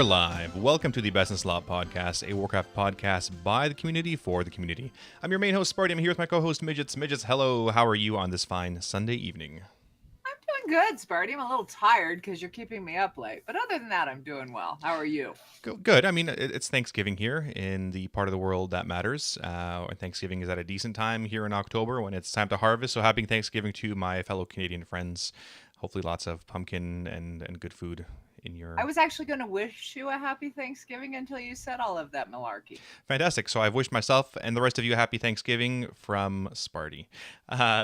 we're live. Welcome to the Best in Slot podcast, a Warcraft podcast by the community for the community. I'm your main host, Sparty. I'm here with my co-host, Midgettes. Midgettes, hello. How are you on this fine Sunday evening? I'm doing good, Sparty. I'm a little tired because you're keeping me up late. But other than that, I'm doing well. How are you? Good. I mean, it's Thanksgiving here in the part of the world that matters. And Thanksgiving is at a decent time here in October when it's time to harvest. So happy Thanksgiving to my fellow Canadian friends. Hopefully lots of pumpkin and good food in your... I was actually going to wish you a happy Thanksgiving until you said all of that malarkey. Fantastic. So I've wished myself and the rest of you a happy Thanksgiving from Sparty.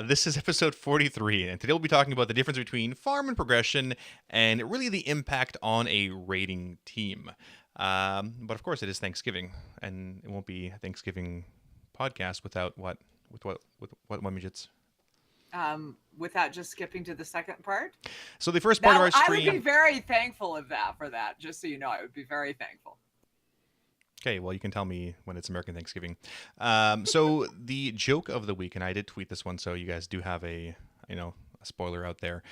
This is episode 43, and today we'll be talking about the difference between farm and progression and really the impact on a raiding team. But of course, it is Thanksgiving, and it won't be a Thanksgiving podcast without what Midgets? Without just skipping to the second part. So the first part of our stream... I would be very thankful for that. Just so you know, I would be very thankful. Okay, well, you can tell me when it's American Thanksgiving. So the joke of the week, and I did tweet this one, so you guys do have a spoiler out there.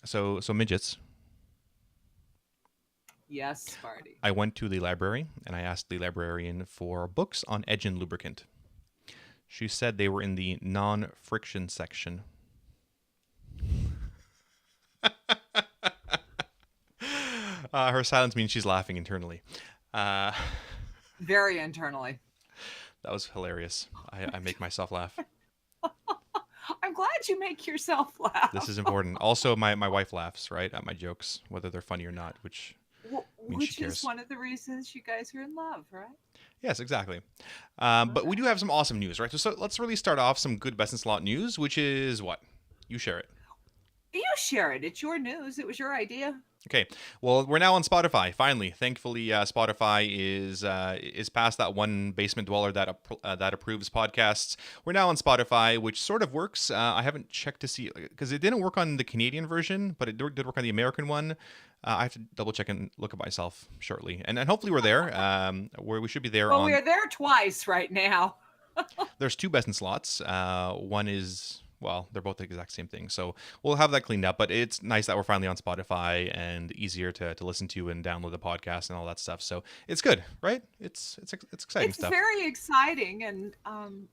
So Midgets. Yes, Sparty. I went to the library and I asked the librarian for books on engine lubricant. She said they were in the non-friction section. Her silence means she's laughing internally. Very internally. That was hilarious. I make myself laugh. I'm glad you make yourself laugh. This is important. Also, my wife laughs, right, at my jokes, whether they're funny or not, which is one of the reasons you guys are in love, right? Yes, exactly. But we do have some awesome news, right? So let's really start off some good Best in Slot news, which is what? You share it. You share it. It's your news. It was your idea. Okay. Well, we're now on Spotify. Finally, thankfully, Spotify is past that one basement dweller that approves podcasts. We're now on Spotify, which sort of works. I haven't checked to see because it didn't work on the Canadian version, but it did work on the American one. I have to double check and look at myself shortly, and hopefully we're there. Where we should be there. Well, we're there twice right now. There's two Best in Slots. One is. Well, they're both the exact same thing. So we'll have that cleaned up. But it's nice that we're finally on Spotify and easier to listen to and download the podcast and all that stuff. So it's good, right? It's exciting stuff. It's very exciting. And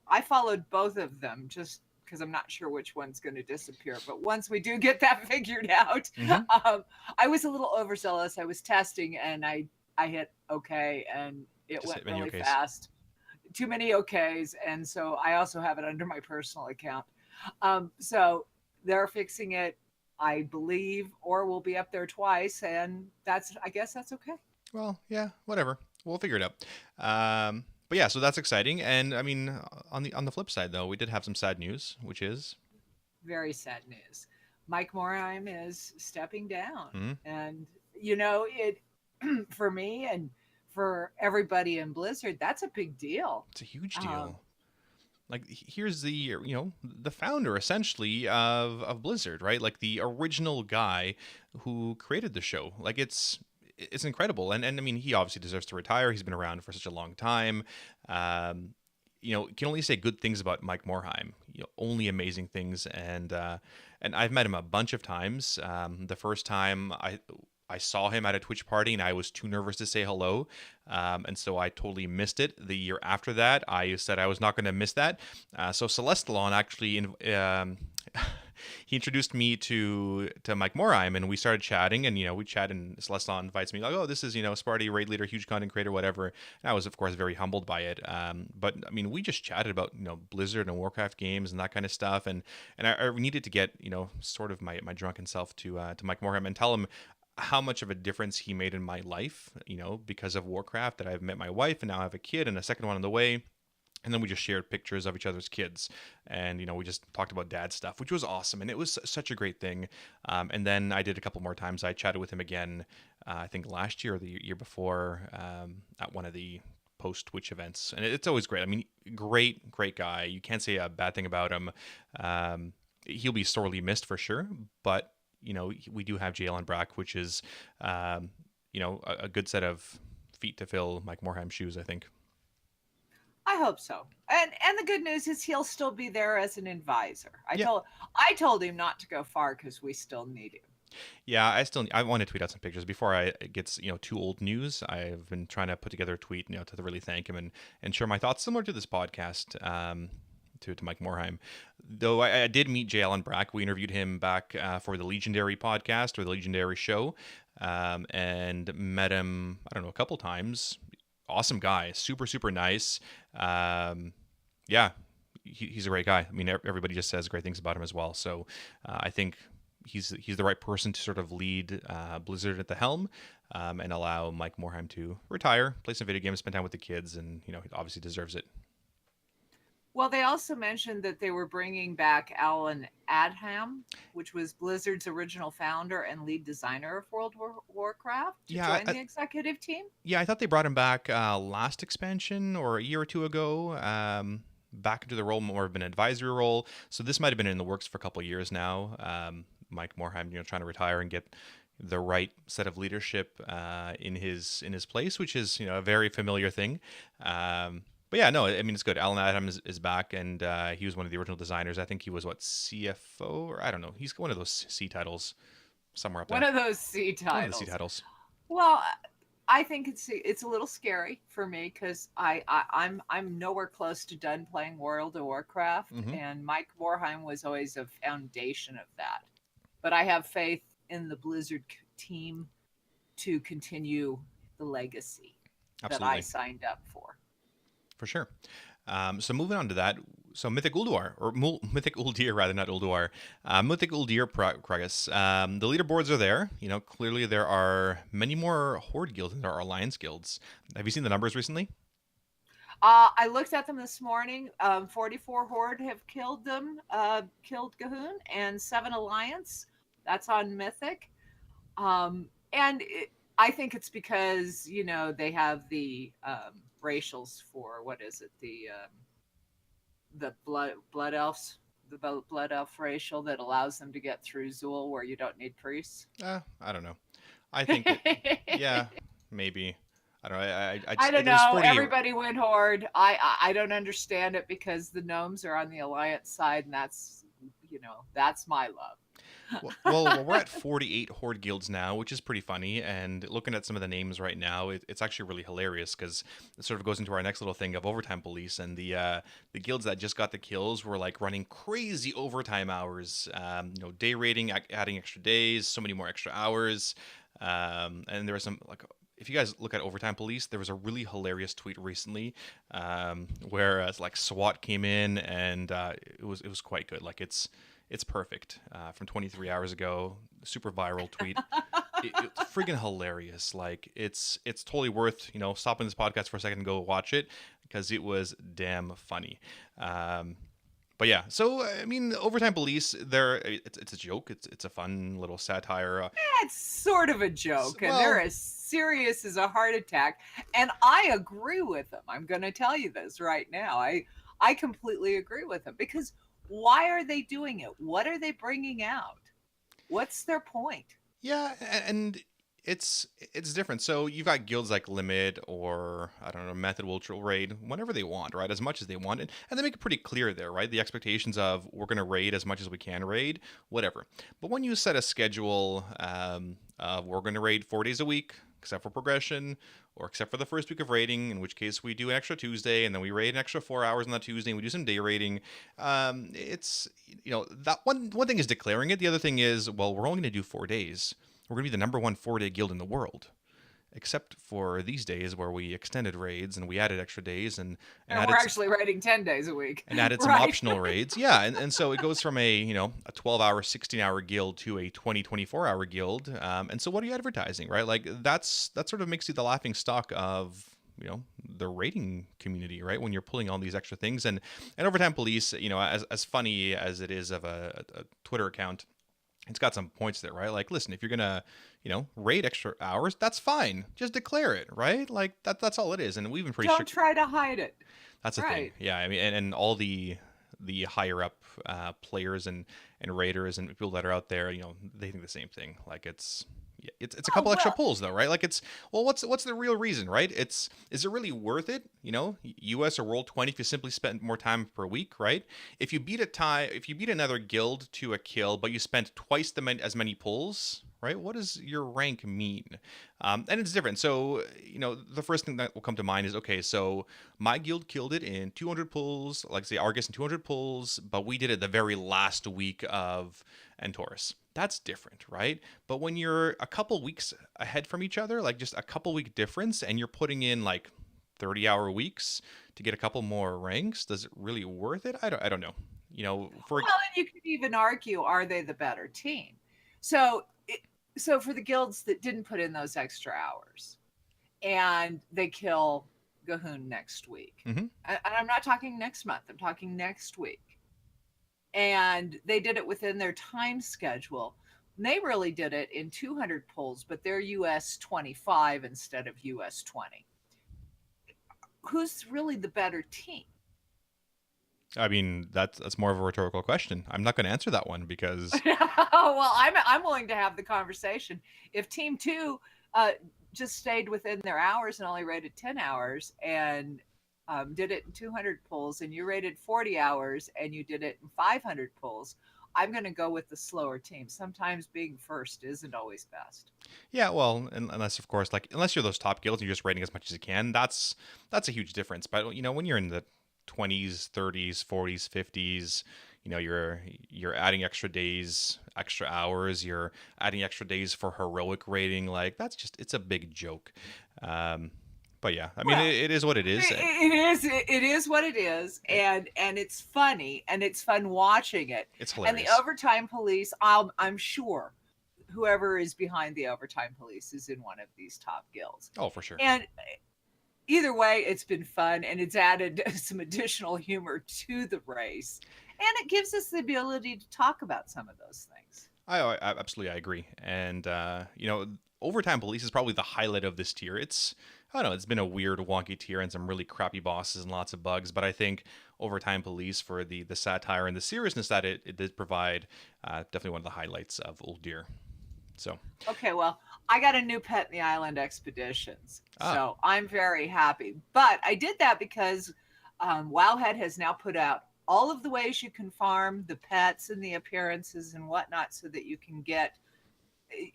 I followed both of them just because I'm not sure which one's going to disappear. But once we do get that figured out, I was a little overzealous. I was testing and I hit OK and it just went really fast. Too many OKs. And so I also have it under my personal account. So they're fixing it, I believe, or we'll be up there twice, and I guess that's okay. Well, yeah, whatever. We'll figure it out. But yeah, so that's exciting. And I mean, on the flip side, though, we did have some sad news, which is very sad news. Mike Morheim is stepping down, and it for me and for everybody in Blizzard, that's a big deal. It's a huge deal. Like, here's the founder, essentially, of Blizzard, right? Like, the original guy who created the show. Like, it's incredible. And I mean, he obviously deserves to retire. He's been around for such a long time. Can only say good things about Mike Morheim. Only amazing things. And I've met him a bunch of times. The first time I saw him at a Twitch party and I was too nervous to say hello. And so I totally missed it. The year after that, I said I was not going to miss that. So Celestalon actually, he introduced me to Mike Morheim and we started chatting and, we chat and Celestalon invites me like, oh, this is, Sparty, raid leader, huge content creator, whatever. And I was, of course, very humbled by it. But I mean, we just chatted about, Blizzard and Warcraft games and that kind of stuff. And I needed to get, sort of my drunken self to Mike Morheim and tell him how much of a difference he made in my life, because of Warcraft, that I've met my wife and now I have a kid and a second one on the way. And then we just shared pictures of each other's kids and, we just talked about dad stuff, which was awesome. And it was such a great thing. And then I did a couple more times. I chatted with him again, I think last year or the year before, at one of the post-Twitch events. And it's always great. I mean, great guy. You can't say a bad thing about him. He'll be sorely missed for sure, but we do have JL and Brack, which is, a good set of feet to fill Mike Morheim's shoes, I think. I hope so. And the good news is he'll still be there as an advisor. I told him not to go far because we still need him. Yeah, I want to tweet out some pictures before it gets too old news. I've been trying to put together a tweet to really thank him and share my thoughts similar to this podcast. To Mike Morheim, though I did meet J. Allen Brack. We interviewed him back for the Legendary podcast or the Legendary show, and met him I don't know a couple times. Awesome guy, super super nice. Yeah, he's a great guy. I mean, everybody just says great things about him as well. So I think he's the right person to sort of lead Blizzard at the helm, and allow Mike Morheim to retire, play some video games, spend time with the kids, and he obviously deserves it. Well, they also mentioned that they were bringing back Alan Adham, which was Blizzard's original founder and lead designer of World of Warcraft, to Yeah, join the executive team. Yeah, I thought they brought him back last expansion or a year or two ago. Back into the role, more of an advisory role. So this might have been in the works for a couple of years now. Mike Morheim, trying to retire and get the right set of leadership in his place, which is a very familiar thing. But yeah, no, I mean it's good. Alan Adams is back, and he was one of the original designers. I think he was CFO, or I don't know. He's one of those C titles somewhere up there. One of those C titles. One of the C titles. Well, I think it's a little scary for me because I'm nowhere close to done playing World of Warcraft, and Mike Morheim was always a foundation of that. But I have faith in the Blizzard team to continue the legacy that I signed up for. For sure. So moving on to that, so Mythic Ulduar, or Mythic Uldir rather, not Ulduar. Mythic Uldir progress. The leaderboards are there. Clearly there are many more Horde guilds than there are Alliance guilds. Have you seen the numbers recently? I looked at them this morning. 44 Horde have killed Gahoon, and 7 Alliance. That's on Mythic. I think it's because, they have the racials for, what is it? The blood elves, the blood elf racial that allows them to get through Zool where you don't need priests. I don't know. I think, yeah, maybe. I don't know. I don't know. Everybody went Horde. I don't understand it because the gnomes are on the Alliance side, and that's my love. Well, we're at 48 Horde guilds now, which is pretty funny. And looking at some of the names right now, it's actually really hilarious because it sort of goes into our next little thing of overtime police. And the guilds that just got the kills were like running crazy overtime hours. Day rating, adding extra days, so many more extra hours. And there was some like. If you guys look at Overtime Police, there was a really hilarious tweet recently where like SWAT came in, and it was quite good. Like it's perfect from 23 hours ago. Super viral tweet. It's friggin' hilarious. Like it's totally worth stopping this podcast for a second and go watch it because it was damn funny. But yeah, so I mean, Overtime Police, it's a joke. It's a fun little satire. It's sort of a joke, and they're as serious as a heart attack. And I agree with them. I'm going to tell you this right now. I completely agree with them because why are they doing it? What are they bringing out? What's their point? Yeah, and it's different. So you've got guilds like Limit or I don't know, Method will raid whenever they want, right? As much as they want, and they make it pretty clear there, right? The expectations of we're going to raid as much as we can raid, whatever. But when you set a schedule of we're going to raid 4 days a week, except for progression, or except for the first week of raiding, in which case we do an extra Tuesday, and then we raid an extra 4 hours on that Tuesday, and we do some day raiding. It's that one thing is declaring it. The other thing is, well, we're only going to do 4 days. We're going to be the number one 4-day guild in the world, except for these days where we extended raids and we added extra days and we're actually raiding 10 days a week and added some optional raids. Yeah, and so it goes from a 12-hour, 16-hour guild to a 24-hour guild. And so what are you advertising, right? Like that sort of makes you the laughing stock of the rating community, right? When you're pulling all these extra things and Overtime Police, as funny as it is of a Twitter account. It's got some points there, right? Like, listen, if you're gonna, raid extra hours, that's fine. Just declare it, right? Like that's all it is. And we've been pretty. Don't try to hide it. That's the thing. Yeah, I mean, and all the higher up players and raiders and people that are out there, they think the same thing. Like it's Yeah, it's a Oh couple extra well, pulls though, right? Like it's well, what's the real reason, right? It's is it really worth it? You know, U.S. or World 20 if you simply spent more time per week, right? If you beat another guild to a kill, but you spent twice as many pulls, right? What does your rank mean? And it's different. So you know, the first thing that will come to mind is okay. So my guild killed it in 200 pulls, like say Argus in 200 pulls, but we did it the very last week of Taurus. That's different, right? But when you're a couple weeks ahead from each other, like just a couple week difference, and you're putting in like 30-hour weeks to get a couple more ranks, does it really worth it? I don't know. You know, for well, and you could even argue, are they the better team? So, so for the guilds that didn't put in those extra hours, and they kill Gahoon next week, Mhm. and I'm not talking next month. I'm talking next week, and they did it within their time schedule. They really did it in 200 pulls, but they're US 25 instead of US 20. Who's really the better team? I mean, that's more of a rhetorical question. I'm not going to answer that one because Well, I'm willing to have the conversation. If Team Two just stayed within their hours and only rated 10 hours and did it in 200 pulls, and you rated 40 hours and you did it in 500 pulls, I'm going to go with the slower team. Sometimes being first isn't always best. yeah, well, unless of course, like unless you're those top guilds and you're just rating as much as you can, that's a huge difference. But you know, when you're in the 20s, 30s, 40s, 50s, you know, you're adding extra days, extra hours, you're adding extra days for heroic rating. Like that's just it's a big joke. Um, but yeah, I mean, Well, it is what it is. it is what it is, and it's funny, and it's fun watching it. It's And the hilarious. overtime police, I'm sure whoever is behind the overtime police is in one of these top guilds. Oh, for sure. And either way, it's been fun, and it's added some additional humor to the race, and it gives us the ability to talk about some of those things. I absolutely I agree. And you know, overtime police is probably the highlight of this tier. It's I don't know, it's been a weird, wonky tier and some really crappy bosses and lots of bugs. But I think overtime police for the satire and the seriousness that it did provide, definitely one of the highlights of Old Deer. So Okay, well, I got a new pet in the island expeditions, ah, so I'm very happy. But I did that because Wowhead has now put out all of the ways you can farm the pets and the appearances and whatnot, so that you can get.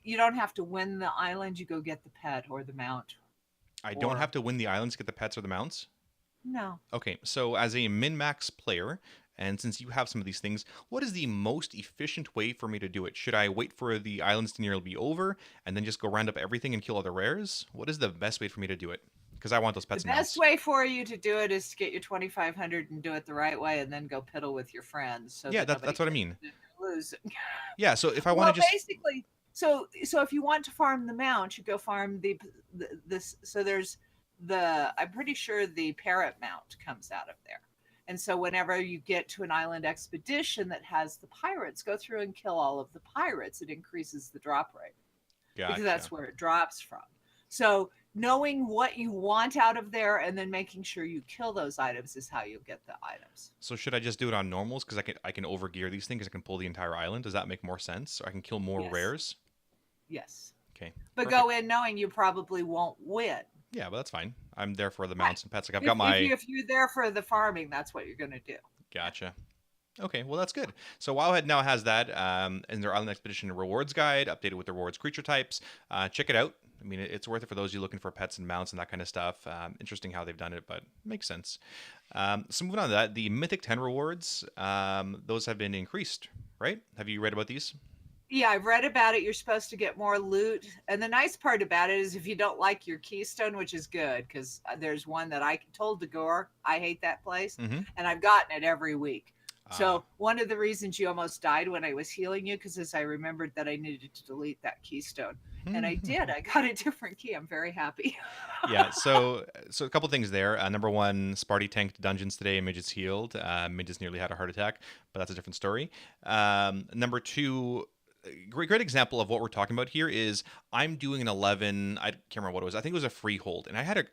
You don't have to win the island; you go get the pet or the mount. I don't Or have to win the islands to get the pets or the mounts. no, Okay, so as a min max player, and since you have some of these things, what is the most efficient way for me to do it? Should I wait for the islands to nearly be over and then just go round up everything and kill all the rares? What is the best way for me to do it? Because I want those the pets and best mounts. way for you to do it is to get your 2,500 and do it the right way, and then go piddle with your friends so Yeah, that that's nobody what I can mean. lose. Yeah, so if I want to Well, just basically, so if you want to farm the mount, you go farm the this. So there's the I'm pretty sure the parrot mount comes out of there. And so whenever you get to an island expedition that has the pirates, go through and kill all of the pirates. It increases the drop rate because gotcha. that's where it drops from. So knowing what you want out of there and then making sure you kill those items is how you get the items. So should I just do it on normals because I can overgear these things? I can pull the entire island. Does that make more sense? Or I can kill more Yes. rares. Yes. Okay, But perfect. go in knowing you probably won't win. Yeah, but that's fine. I'm there for the Right. mounts and pets. Like I've got my If you're there for the farming, that's what you're going to do. gotcha. Okay, well that's good. So Wowhead now has that in their Island Expedition Rewards Guide, updated with the rewards creature types. Check it out. I mean, it's worth it for those of you looking for pets and mounts and that kind of stuff. Interesting how they've done it, but makes sense. So moving on to that, the Mythic 10 rewards, those have been increased, right? Have you read about these? Yeah, I've read about it. You're supposed to get more loot. And the nice part about it is if you don't like your keystone, which is good, because there's one that I told Dagor, I hate that place, Mm-hmm. and I've gotten it every week. Uh, So one of the reasons you almost died when I was healing you, because as I remembered that I needed to delete that keystone. And I did. I got a different key. I'm very happy. yeah, so a couple things there. Number one, Sparty tanked dungeons today and Midgets healed. Midgets nearly had a heart attack, but that's a different story. Number two, great example of what we're talking about here is I'm doing an 11. I can't remember what it was. I think it was a freehold, and I had an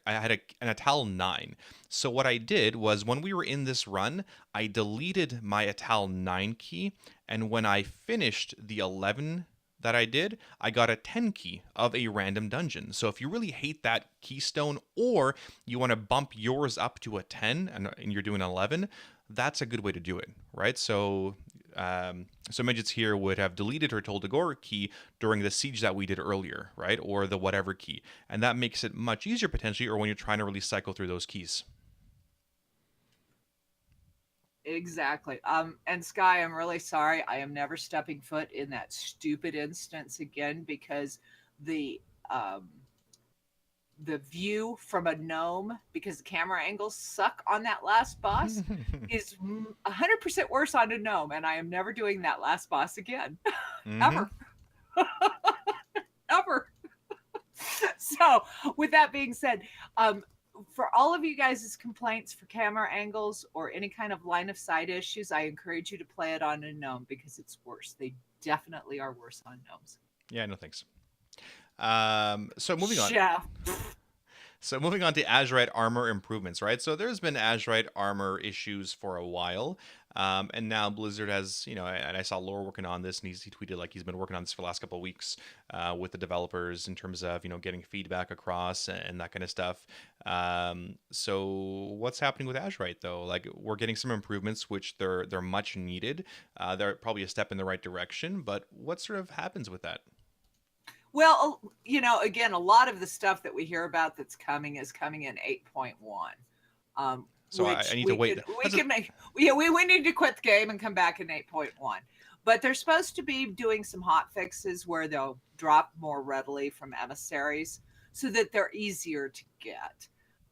Atal 9. So what I did was when we were in this run, I deleted my Atal 9 key, and when I finished the 11 that I did, I got a 10 key of a random dungeon. So if you really hate that keystone, or you want to bump yours up to a 10 and you're doing 11, that's a good way to do it, right? So Midgets here would have deleted her Toldagor key during the siege that we did earlier, right? Or the whatever key. And that makes it much easier potentially, or when you're trying to really cycle through those keys. Exactly. And Sky, I'm really sorry. I am never stepping foot in that stupid instance again because the um, the view from a gnome, because the camera angles suck on that last boss, is 100% worse on a gnome, and I am never doing that last boss again, Mm-hmm. ever, ever. So, with that being said, for all of you guys' complaints for camera angles or any kind of line of sight issues, I encourage you to play it on a gnome because it's worse. They definitely are worse on gnomes. Yeah, no thanks. So moving on. Yeah. So moving on to Azurite armor improvements, right? So there's been Azurite armor issues for a while, and now Blizzard has, and I saw Lore working on this, and he tweeted like he's been working on this for the last couple of weeks with the developers in terms of getting feedback across and that kind of stuff. So what's happening with Azurite though? Like we're getting some improvements, which they're much needed. They're probably a step in the right direction, but what sort of happens with that? Well, again, a lot of the stuff that we hear about that's coming is coming in 8.1. So Which I need to we wait. could we can make we need to quit the game and come back in 8.1. But they're supposed to be doing some hot fixes where they'll drop more readily from emissaries so that they're easier to get.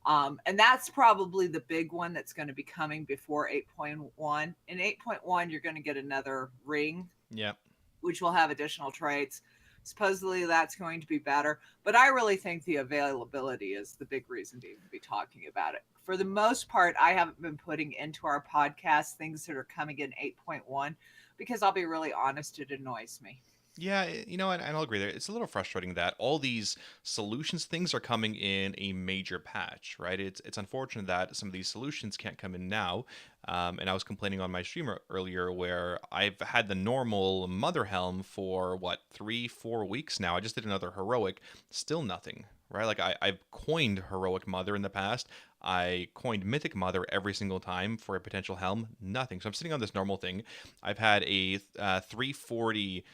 And that's probably the big one that's going to be coming before 8.1. In 8.1, you're going to get another ring, Yeah. which will have additional traits. Supposedly that's going to be better, but I really think the availability is the big reason to even be talking about it. For the most part, I haven't been putting into our podcast things that are coming in 8.1 because I'll be really honest, it annoys me. Yeah, and I'll agree there. It's a little frustrating that all these solutions things are coming in a major patch, right? It's unfortunate that some of these solutions can't come in now. And I was complaining on my stream earlier where I've had the normal Mother Helm for what 3-4 weeks now. I just did another heroic, still nothing, right? Like I've coined heroic Mother in the past. I coined Mythic Mother every single time for a potential helm, nothing. So I'm sitting on this normal thing. I've had a 340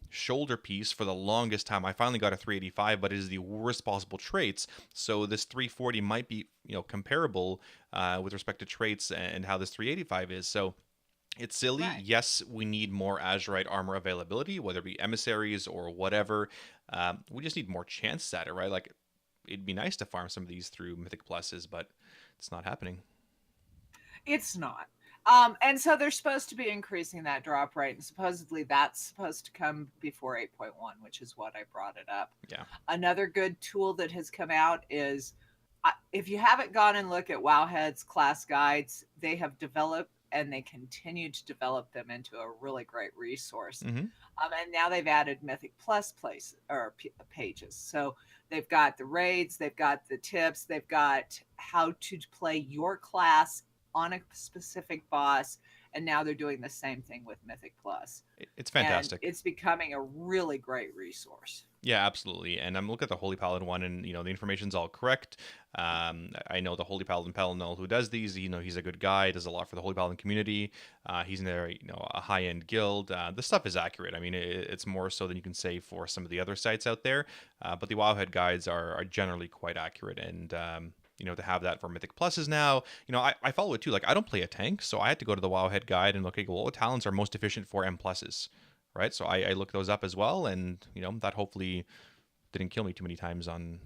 shoulder piece for the longest time. I finally got a 385, but it is the worst possible traits. So this 340 might be comparable with respect to traits and how this 385 is. So it's silly. Right. Yes, we need more Azurite armor availability, whether it be emissaries or whatever. We just need more chances at it, right? Like it'd be nice to farm some of these through Mythic Pluses, but it's not happening. It's not. And so they're supposed to be increasing that drop rate, and supposedly that's supposed to come before 8.1, which is what I brought it up. Yeah. Another good tool that has come out is if you haven't gone and looked at Wowhead's class guides, they have developed and they continue to develop them into a really great resource. Mm-hmm. And now they've added Mythic Plus pages. So they've got the raids, they've got the tips, they've got how to play your class on a specific boss, and now they're doing the same thing with Mythic Plus. It's fantastic. And it's becoming a really great resource. Yeah, absolutely. And I'm looking at the Holy Paladin one, and the information's all correct. I know the Holy Paladin Pelennel who does these. He's a good guy. Does a lot for the Holy Paladin community. He's in there, a high end guild. The stuff is accurate. I mean, it's more so than you can say for some of the other sites out there. But the Wowhead guides are generally quite accurate, and to have that for Mythic Pluses now, I follow it too. Like I don't play a tank, so I had to go to the Wowhead guide and look at what talents are most efficient for M pluses. Right, so I look those up as well, and that hopefully didn't kill me too many times on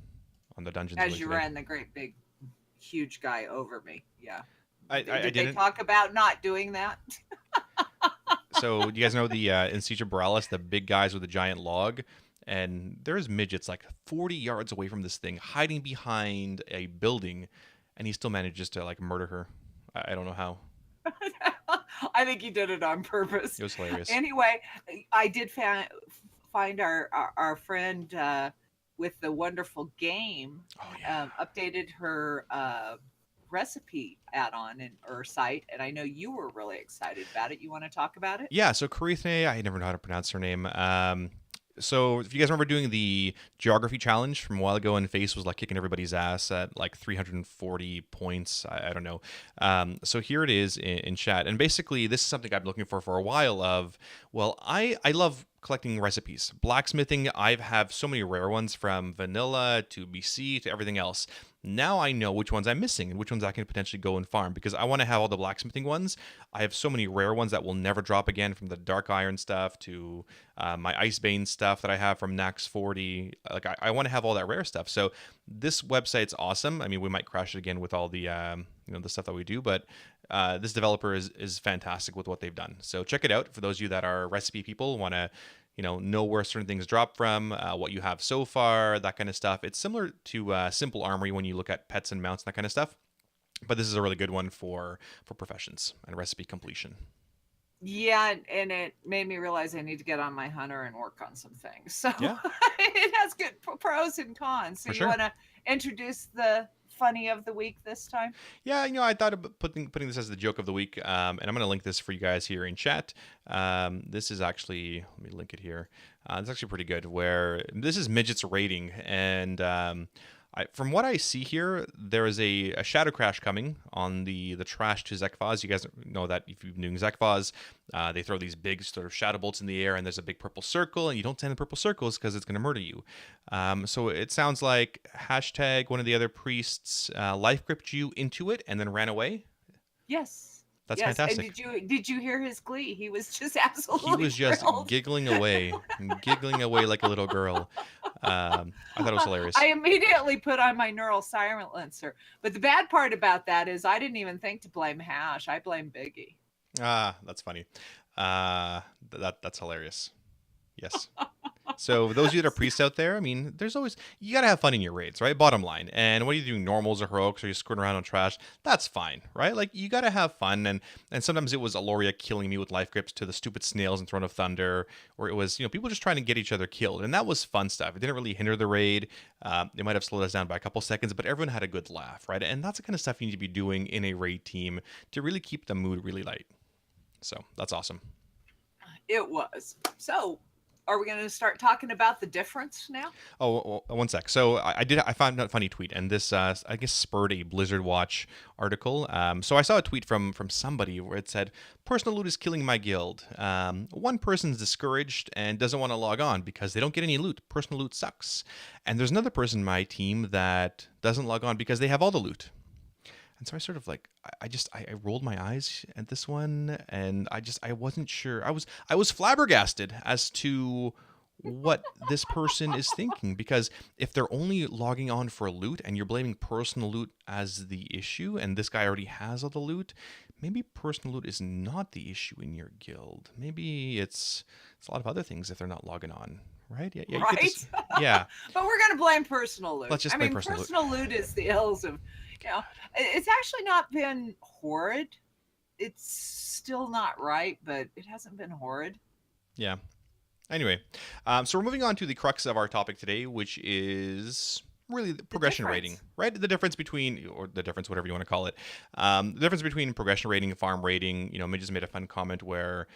the dungeons. As you ran the great big, huge guy over me, yeah. I Did didn't they talk about not doing that? So you guys know the in Siege of Borealis, the big guys with the giant log, and there's midgets like 40 yards away from this thing, hiding behind a building, and he still manages to like murder her. I don't know how. I think he did it on purpose. It was hilarious. Anyway, I did find our friend with the wonderful game Oh, yeah. updated her recipe add-on or site, and I know you were really excited about it. You want to talk about it? Yeah, so Karithne, I never know how to pronounce her name. So if you guys remember doing the geography challenge from a while ago, and Face was like kicking everybody's ass at like 340 points, I don't know. So here it is in chat, and basically this is something I've been looking for a while. Well, I love collecting recipes, blacksmithing. I have so many rare ones from vanilla to BC to everything else. Now I know which ones I'm missing and which ones I can potentially go and farm, because I want to have all the blacksmithing ones. I have so many rare ones that will never drop again, from the dark iron stuff to my icebane stuff that I have from Nax 40. Like I want to have all that rare stuff. So this website's awesome. I mean, we might crash it again with all the the stuff that we do, but this developer is fantastic with what they've done. So check it out for those of you that are recipe people, want to know where certain things drop from, what you have so far, that kind of stuff. It's similar to Simple Armory when you look at pets and mounts and that kind of stuff. But this is a really good one for professions and recipe completion. Yeah, and it made me realize I need to get on my hunter and work on some things. So Yeah. it has good pros and cons. So For you sure. want to introduce the funny of the week this time? Yeah, I thought of putting this as the joke of the week, and I'm going to link this for you guys here in chat. This is actually, let me link it here. It's actually pretty good. Where this is Midgette's rating, and from what I see here, there is a shadow crash coming on the trash to Zekvaz. You guys know that if you've been doing Zekvaz, they throw these big sort of shadow bolts in the air, and there's a big purple circle, and you don't stand in purple circles because it's going to murder you. So it sounds like hashtag one of the other priests life gripped you into it and then ran away. Yes. That's yes. fantastic. And did you hear his glee? He was just absolutely He was just thrilled. giggling away like a little girl. I thought it was hilarious. I immediately put on my neural silencer. But the bad part about that is I didn't even think to blame Hash. I blame Biggie. That's funny. That's hilarious. Yes. So those of you that are priests out there, I mean, there's always, you got to have fun in your raids, right? Bottom line. And what are you doing, normals or heroics, or you're screwing around on trash? That's fine, right? Like, you got to have fun. And sometimes it was Aloria killing me with life grips to the stupid snails in Throne of Thunder, or it was, people just trying to get each other killed. And that was fun stuff. It didn't really hinder the raid. It might have slowed us down by a couple seconds, but everyone had a good laugh, right? And that's the kind of stuff you need to be doing in a raid team to really keep the mood really light. So that's awesome. It was. So, are we going to start talking about the difference now? Oh, one sec. So I found a funny tweet, and this I guess spurred a Blizzard Watch article. So I saw a tweet from somebody where it said, "Personal loot is killing my guild. One person's discouraged and doesn't want to log on because they don't get any loot. Personal loot sucks. And there's another person in my team that doesn't log on because they have all the loot." And so I sort of like, I rolled my eyes at this one, and I wasn't sure. I was flabbergasted as to what this person is thinking, because if they're only logging on for loot and you're blaming personal loot as the issue, and this guy already has all the loot, maybe personal loot is not the issue in your guild. Maybe it's a lot of other things if they're not logging on. Right? Yeah. Right? Yeah. But we're going to blame personal loot. Let's just blame personal loot is the ills of, it's actually not been horrid. It's still not right, but it hasn't been horrid. Yeah. Anyway, so we're moving on to the crux of our topic today, which is really the progression rating, right? The difference between, or the difference, whatever you want to call it, the difference between progression rating and farm rating. Midge made a fun comment where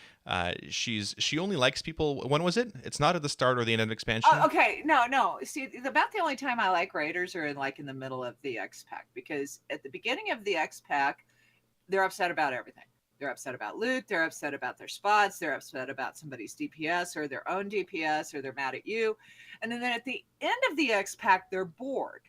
she only likes people. When was it? It's not at the start or the end of an expansion. Okay, no. See, about the only time I like raiders are in the middle of the expac, because at the beginning of the expac, they're upset about everything. They're upset about loot. They're upset about their spots. They're upset about somebody's DPS or their own DPS, or they're mad at you. And then at the end of the expac, they're bored.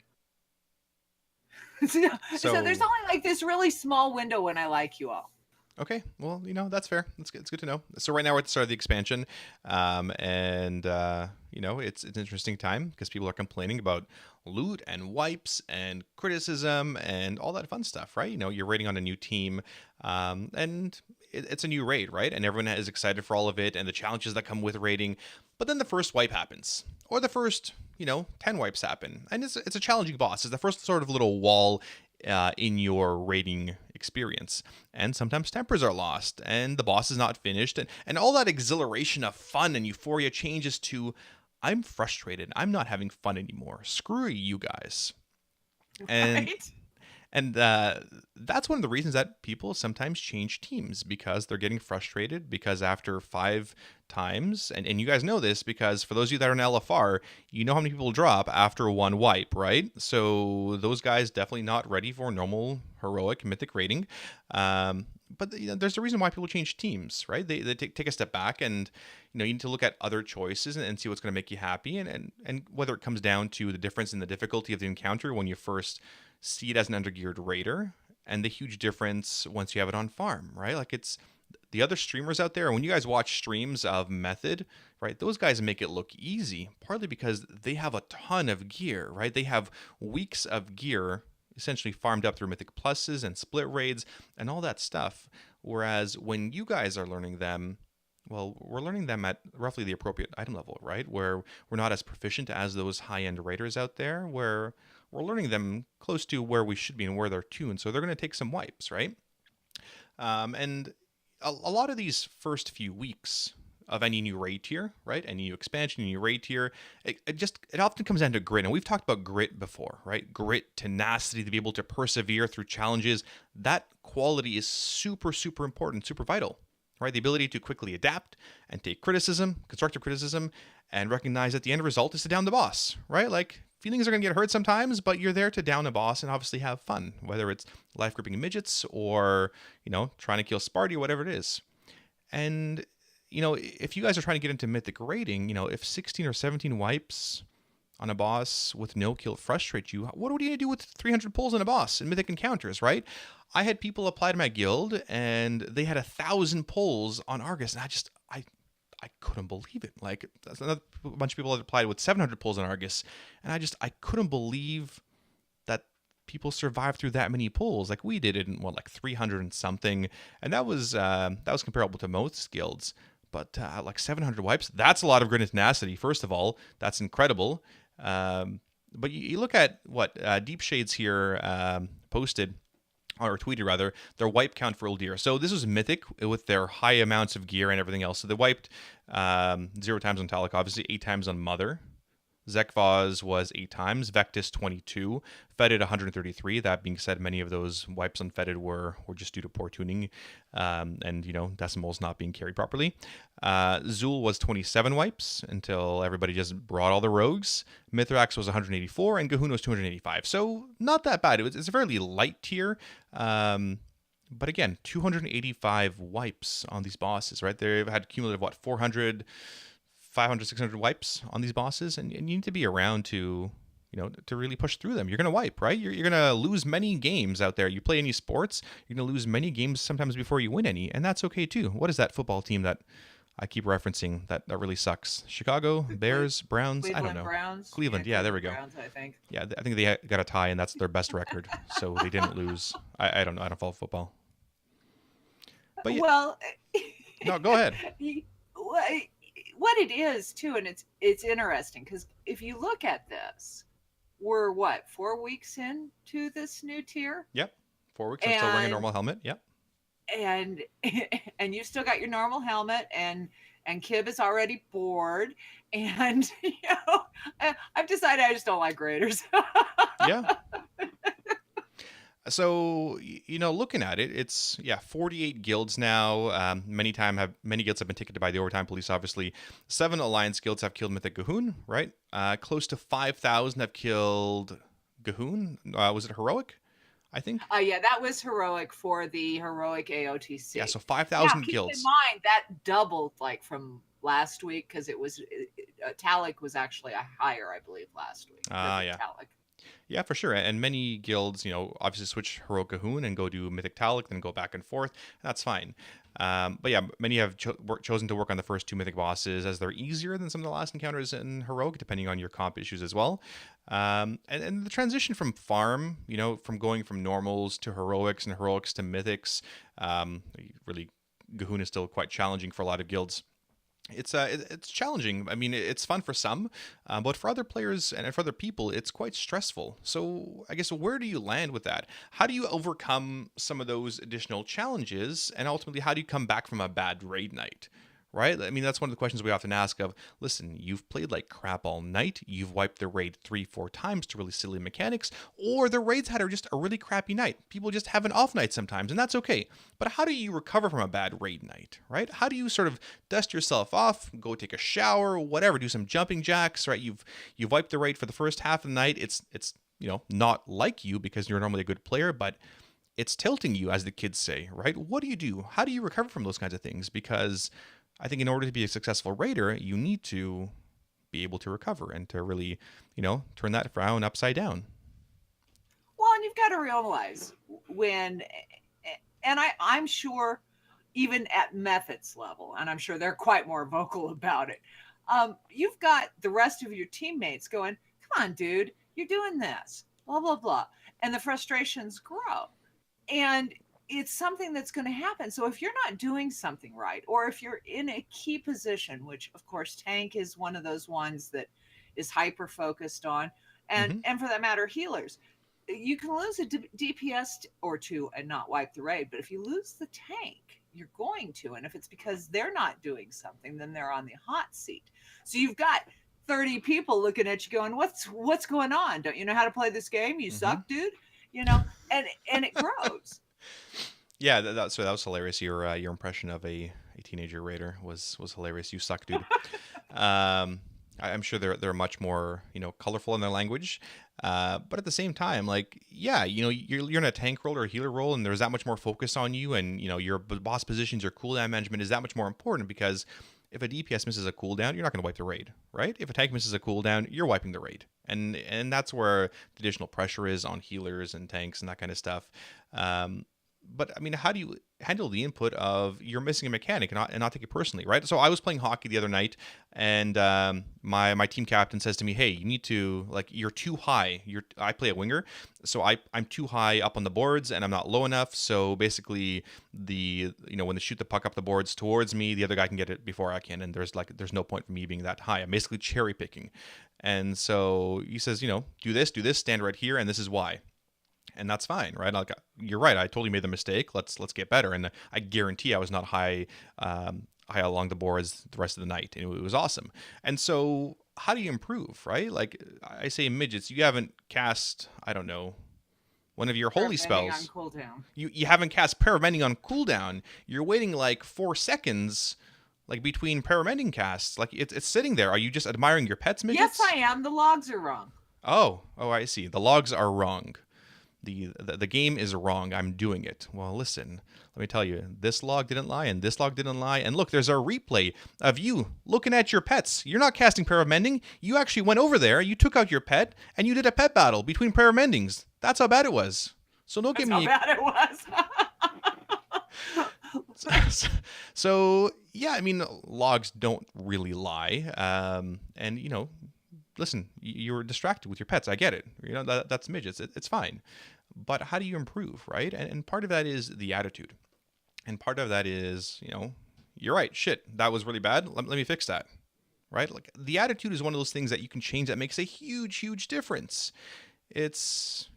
So there's only like this really small window when I like you all. Okay, well, that's fair. It's good to know. So right now we're at the start of the expansion, and it's an interesting time because people are complaining about loot and wipes and criticism and all that fun stuff, right? You're raiding on a new team, and it's a new raid, right? And everyone is excited for all of it and the challenges that come with raiding. But then the first wipe happens, or the first 10 wipes happen, and it's a challenging boss. It's the first sort of little wall in your raiding experience, and sometimes tempers are lost and the boss is not finished, and all that exhilaration of fun and euphoria changes to, I'm frustrated, I'm not having fun anymore, screw you guys. Right? And that's one of the reasons that people sometimes change teams, because they're getting frustrated, because after 5 times, and you guys know this because for those of you that are in LFR, you know how many people drop after one wipe, right? So those guys definitely not ready for normal heroic mythic rating. But there's a reason why people change teams, right? They take a step back, and you need to look at other choices and see what's going to make you happy, and whether it comes down to the difference in the difficulty of the encounter when you first see it as an undergeared raider, and the huge difference once you have it on farm, right? Like, it's the other streamers out there, when you guys watch streams of Method, right, those guys make it look easy, partly because they have a ton of gear, right? They have weeks of gear essentially farmed up through Mythic Pluses and split raids and all that stuff. Whereas when you guys are learning them, well, we're learning them at roughly the appropriate item level, right? Where we're not as proficient as those high-end raiders out there, where we're learning them close to where we should be and where they're tuned. So they're going to take some wipes, right? And a lot of these first few weeks of any new raid tier, right? Any new expansion, any new raid tier, it often comes down to grit. And we've talked about grit before, right? Grit, tenacity, to be able to persevere through challenges. That quality is super, super important, super vital, right? The ability to quickly adapt and take criticism, constructive criticism, and recognize that the end result is to down the boss, right? Like, feelings are going to get hurt sometimes, but you're there to down a boss and obviously have fun, whether it's life gripping midgets or, trying to kill Sparty or whatever it is. And, if you guys are trying to get into mythic rating, if 16 or 17 wipes on a boss with no kill frustrate you, what are you going to do with 300 pulls on a boss in mythic encounters, right? I had people apply to my guild and they had 1,000 pulls on Argus, and I couldn't believe it. Like, another bunch of people had applied with 700 pulls on Argus, and I couldn't believe that people survived through that many pulls. Like, we did it in like 300 and something, and that was comparable to most guilds. But like 700 wipes, that's a lot of grit and tenacity. First of all, that's incredible. But you look at what Deep Shades here posted, or tweeted rather, their wipe count for Uldir. So this was mythic with their high amounts of gear and everything else. So they wiped 0 times on Talik, obviously 8 times on Mother. Zekvaz was 8 times, Vectis 22, Fetid 133. That being said, many of those wipes on Fetid were just due to poor tuning and, decimals not being carried properly. Zul was 27 wipes until everybody just brought all the rogues. Mithrax was 184 and Gahun was 285. So not that bad. It's a fairly light tier. But again, 285 wipes on these bosses, right? They've had cumulative, 400... 500, 600 wipes on these bosses, and you need to be around to really push through them. You're going to wipe, right? You're going to lose many games out there. You play any sports, you're going to lose many games sometimes before you win any, and that's okay too. What is that football team that I keep referencing that really sucks? Chicago Bears, Browns? Cleveland I don't know. Browns. Cleveland, yeah, there we go. Browns, I think. Yeah, I think they got a tie, and that's their best record, so they didn't lose. I don't know. I don't follow football. But yeah, well, no, go ahead. What it is too, and it's interesting because if you look at this, we're 4 weeks into this new tier. Yep, 4 weeks. I'm still wearing a normal helmet. Yep. And you still got your normal helmet, and Kib is already bored, and I've decided I just don't like raiders. Yeah. So, looking at it, it's 48 guilds now. Many guilds have been ticketed by the Overtime Police, obviously. 7 Alliance guilds have killed Mythic Gahun, right? Close to 5,000 have killed Gahun. Was it Heroic, I think? Yeah, that was Heroic for the Heroic AOTC. Yeah, so 5,000 guilds. Keep in mind, that doubled from last week, because it was Talik was actually a higher, I believe, last week. Yeah. Talik. Yeah, for sure. And many guilds, obviously switch Heroic Gahun and go do Mythic Talik, then go back and forth. That's fine. But yeah, many have chosen to work on the first 2 Mythic bosses, as they're easier than some of the last encounters in Heroic, depending on your comp issues as well. And the transition from farm, from going from normals to Heroics and Heroics to Mythics, really, Gahun is still quite challenging for a lot of guilds. It's challenging. I mean, it's fun for some, but for other players and for other people, it's quite stressful. So I guess, where do you land with that? How do you overcome some of those additional challenges, and ultimately, how do you come back from a bad raid night, right? I mean, that's one of the questions we often ask of, listen, you've played like crap all night, you've wiped the raid 3, 4 times to really silly mechanics, or the raids had are just a really crappy night. People just have an off night sometimes, and that's okay. But how do you recover from a bad raid night, right? How do you sort of dust yourself off, go take a shower, whatever, do some jumping jacks, right? You've wiped the raid for the first half of the night. It's not like you because you're normally a good player, but it's tilting you, as the kids say, right? What do you do? How do you recover from those kinds of things? Because I think in order to be a successful raider, you need to be able to recover and to really, turn that frown upside down. Well, and you've got to realize when, and I'm sure even at methods level, and I'm sure they're quite more vocal about it. You've got the rest of your teammates going, come on, dude, you're doing this, blah, blah, blah. And the frustrations grow. And it's something that's going to happen. So if you're not doing something right, or if you're in a key position, which of course tank is one of those ones that is hyper focused on, Mm-hmm. and for that matter, healers, you can lose a DPS or two and not wipe the raid. But if you lose the tank, you're going to. And if it's because they're not doing something, then they're on the hot seat. So you've got 30 people looking at you going, what's going on? Don't you know how to play this game? You suck, dude. And it grows. Yeah, that was hilarious. Your impression of a teenager raider was hilarious. You suck, dude. I'm sure they're much more colorful in their language, but at the same time, like you're in a tank role or a healer role, and there's that much more focus on you, and your boss positions, your cooldown management is that much more important because if a DPS misses a cooldown, you're not going to wipe the raid, right? If a tank misses a cooldown, you're wiping the raid, and that's where the additional pressure is on healers and tanks and that kind of stuff. But I mean, how do you handle the input of you're missing a mechanic and not take it personally, right? So I was playing hockey the other night, and my team captain says to me, "Hey, you need to you're too high. I play a winger, so I'm too high up on the boards, and I'm not low enough. So basically, when they shoot the puck up the boards towards me, the other guy can get it before I can, and there's no point for me being that high. I'm basically cherry picking." And so he says, do this, stand right here, and this is why. And that's fine, right? Like, you're right. I totally made the mistake. Let's get better. And I guarantee I was not high along the boards the rest of the night. And it was awesome. And so, how do you improve, right? Like I say, midgets, you haven't cast, I don't know, one of your holy spells. On cooldown. You haven't cast paramending on cooldown. You're waiting like 4 seconds. Like between paramending casts, like it's sitting there. Are you just admiring your pets, midgets? Yes, I am. The logs are wrong. Oh, I see. The logs are wrong. The game is wrong. I'm doing it. Well, listen, let me tell you, this log didn't lie, and this log didn't lie. And look, there's a replay of you looking at your pets. You're not casting paramending. You actually went over there, you took out your pet, and you did a pet battle between paramendings. That's how bad it was. So don't give me. How bad it was. So yeah, I mean, logs don't really lie. And listen, you're distracted with your pets. I get it. That's midgets. It's fine. But how do you improve, right? And part of that is the attitude. And part of that is, you're right. Shit, that was really bad. Let me fix that, right? Like the attitude is one of those things that you can change that makes a huge, huge difference. It's,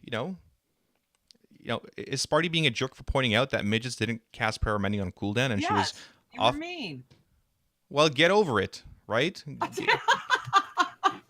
is Sparty being a jerk for pointing out that midgets didn't cast paramending on cooldown and yes, she was you were mean. Well, get over it, right?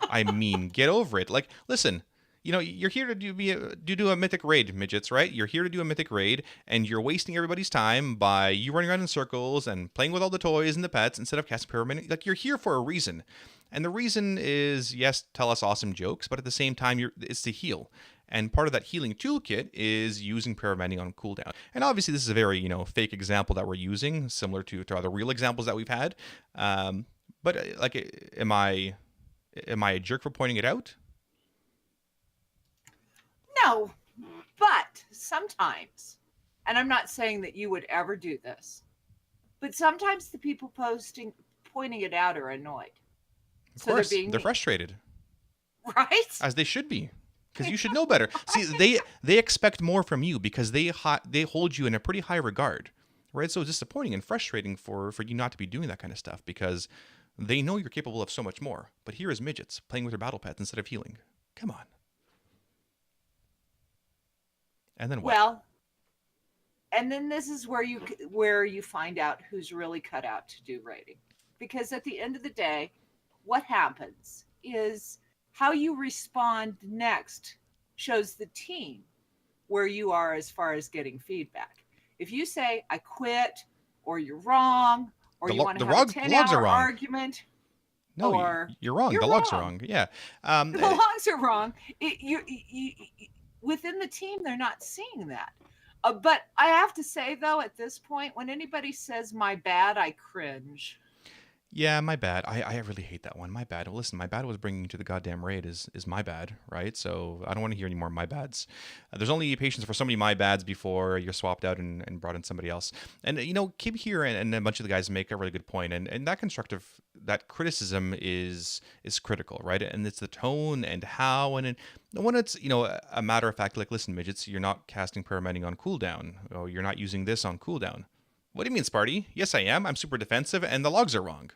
I mean, get over it. Like, listen, you're here to do a mythic raid, midgets, right? You're here to do a mythic raid, and you're wasting everybody's time by you running around in circles and playing with all the toys and the pets instead of casting paramending. Like, you're here for a reason. And the reason is, yes, tell us awesome jokes, but at the same time, it's to heal. And part of that healing toolkit is using paramending on cooldown. And obviously, this is a very, fake example that we're using, similar to other real examples that we've had. But, am I a jerk for pointing it out? No, but sometimes, and I'm not saying that you would ever do this, but sometimes the people pointing it out are annoyed. Of course, they're frustrated. Right? As they should be. Because you should know better. See, they expect more from you because they hold you in a pretty high regard, right? So it's disappointing and frustrating for you not to be doing that kind of stuff because they know you're capable of so much more. But here is midgets playing with their battle pets instead of healing. Come on. And then what? Well, and then this is where you find out who's really cut out to do raiding. because at the end of the day, what happens is how you respond next shows the team where you are as far as getting feedback. If you say, I quit, or you're wrong, or you want to have a The logs are 10-hour wrong. argument, No, or you're wrong. you're The logs are wrong, wrong. Yeah. the logs are wrong, within the team, they're not seeing that. But I have to say, though, at this point, when anybody says my bad, I cringe. Yeah, my bad. I really hate that one. My bad. Well, listen, my bad was bringing you to the goddamn raid is my bad, right? So I don't want to hear any more my bads. There's only patience for so many my bads before you're swapped out and brought in somebody else. And, Kib here and a bunch of the guys make a really good point. And that criticism is critical, right? And it's the tone and how. And when it's, a matter of fact, like, listen, midgets, you're not casting paramedic on cooldown. Or you're not using this on cooldown. What do you mean, Sparty? Yes, I am. I'm super defensive, and the logs are wrong.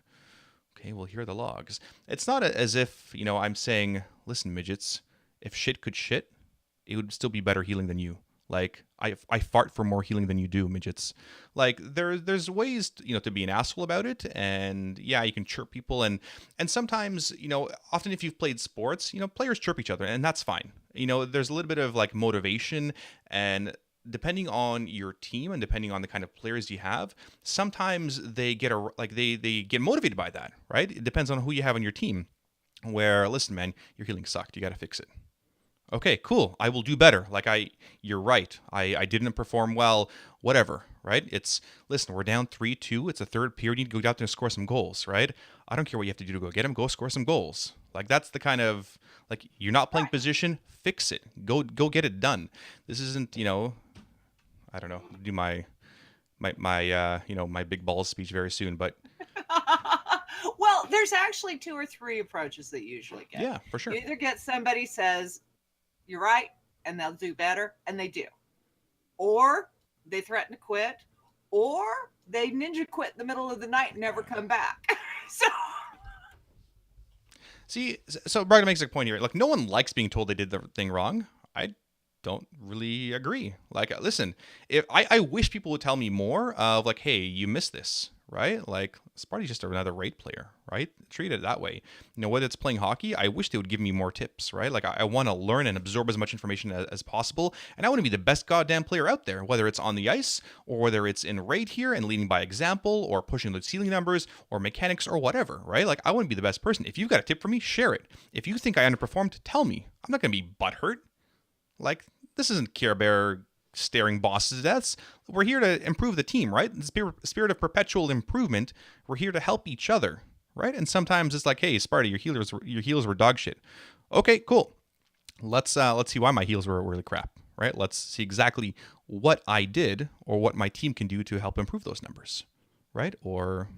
Okay, well, here are the logs. It's not as if, I'm saying, listen, midgets, if shit could shit, it would still be better healing than you. Like, I fart for more healing than you do, midgets. Like, there's ways, to be an asshole about it. And, yeah, you can chirp people. And sometimes, often if you've played sports, players chirp each other, and that's fine. There's a little bit of, like, motivation, and depending on your team and depending on the kind of players you have, sometimes they get they get motivated by that, right? It depends on who you have on your team. Where, listen, man, your healing sucked. You got to fix it. Okay, cool. I will do better. You're right. I didn't perform well. Whatever, right? Listen, we're down 3-2. It's a third period. You need to go out there and score some goals, right? I don't care what you have to do to go get them. Go score some goals. Like, that's the kind of, like, you're not playing position. Fix it. Go get it done. This isn't, I don't know, do my big balls speech very soon, but Well, there's actually 2 or 3 approaches that you usually get. yeah, for sure. You either get somebody says, you're right, and they'll do better, and they do. Or they threaten to quit, or they ninja quit in the middle of the night and never come back. So Braga makes a point here. Like, no one likes being told they did the thing wrong. I don't really agree. Like, listen, if I wish people would tell me more of, like, hey, you missed this, right? Like, Sparty's just another raid player, right? Treat it that way. Whether it's playing hockey, I wish they would give me more tips, right? Like, I want to learn and absorb as much information as possible, and I want to be the best goddamn player out there, whether it's on the ice or whether it's in raid here and leading by example or pushing the ceiling numbers or mechanics or whatever, right? Like, I want to be the best person. If you've got a tip for me, share it. If you think I underperformed, tell me. I'm not going to be butthurt. Like, this isn't Care Bear staring bosses to deaths. We're here to improve the team, right? The spirit of perpetual improvement. We're here to help each other, right? And sometimes it's like, hey, Sparty, your heals were dog shit. Okay, cool. Let's see why my heals were really crap, right? Let's see exactly what I did or what my team can do to help improve those numbers, right? Or,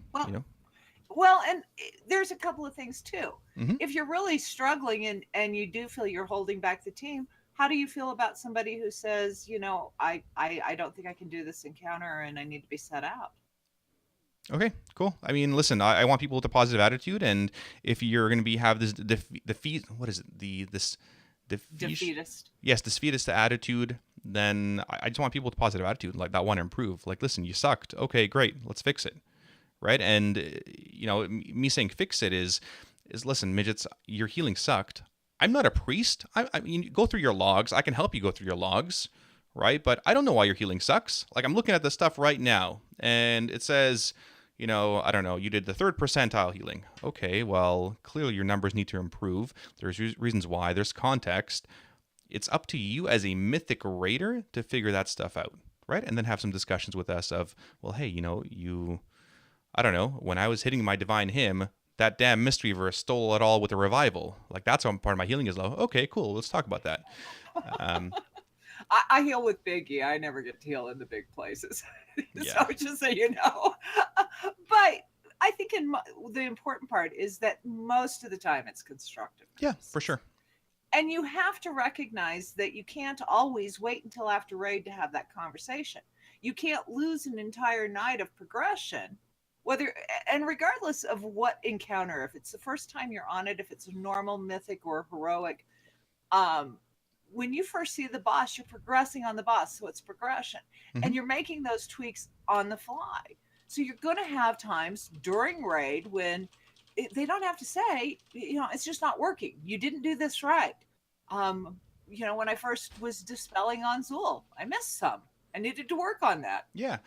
Well, and there's a couple of things too. Mm-hmm. If you're really struggling and you do feel you're holding back the team, how do you feel about somebody who says, I don't think I can do this encounter and I need to be set out? Okay, cool. I mean, listen, I want people with a positive attitude, and if you're going to have this what is it? Defeatist. Yes, this defeatist attitude, then I just want people with a positive attitude, like, that want to improve. Like, listen, you sucked. Okay, great. Let's fix it. Right? And, me saying fix it is listen, midgets, your healing sucked. I'm not a priest. I mean, go through your logs. I can help you go through your logs, right? But I don't know why your healing sucks. Like, I'm looking at the stuff right now, and it says, I don't know, you did the 3rd percentile healing. Okay, well, clearly your numbers need to improve. There's reasons why. There's context. It's up to you as a mythic raider to figure that stuff out, right? And then have some discussions with us of, well, hey, I don't know, when I was hitting my divine hymn, that damn mystery verse stole it all with a revival. Like, that's how part of my healing is low. Okay, cool. Let's talk about that. I heal with Biggie. I never get to heal in the big places. Yeah. So just so you know. But I think the important part is that most of the time it's constructive. Yeah, for sure. And you have to recognize that you can't always wait until after raid to have that conversation. You can't lose an entire night of progression. And regardless of what encounter, if it's the first time you're on it, if it's a normal, mythic, or heroic, when you first see the boss, you're progressing on the boss, so it's progression. Mm-hmm. And you're making those tweaks on the fly. So you're going to have times during raid when they don't have to say, it's just not working. You didn't do this right. Um, when I first was dispelling on Zool, I missed some. I needed to work on that. Yeah.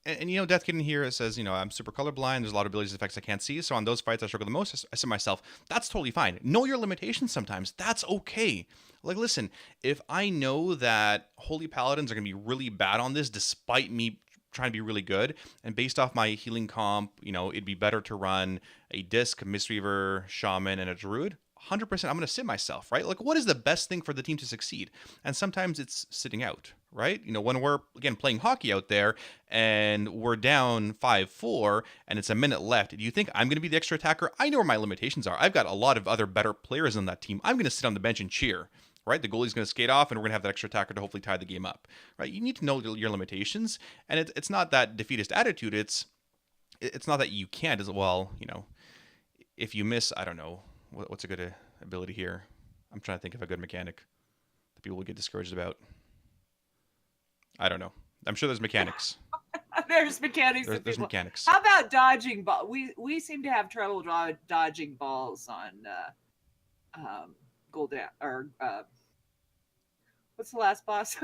And Death Kid in here says, I'm super colorblind. There's a lot of abilities and effects I can't see. So on those fights I struggle the most, I said to myself, that's totally fine. Know your limitations sometimes. That's okay. Like, listen, if I know that Holy Paladins are going to be really bad on this, despite me trying to be really good, and based off my healing comp, it'd be better to run a Disc, Mistweaver, Shaman, and a Druid. 100% I'm going to sit myself, right? Like, what is the best thing for the team to succeed? And sometimes it's sitting out, right? When we're, again, playing hockey out there and we're down 5-4 and it's a minute left, do you think I'm going to be the extra attacker? I know where my limitations are. I've got a lot of other better players on that team. I'm going to sit on the bench and cheer, right? The goalie's going to skate off and we're going to have that extra attacker to hopefully tie the game up, right? You need to know your limitations. And it's not that defeatist attitude. It's not that you can't as well, if you miss, I don't know, what's a good ability here? I'm trying to think of a good mechanic that people will get discouraged about. I don't know. I'm sure there's mechanics. There's mechanics. There's mechanics. How about dodging ball? We seem to have trouble dodging balls on Golden or what's the last boss?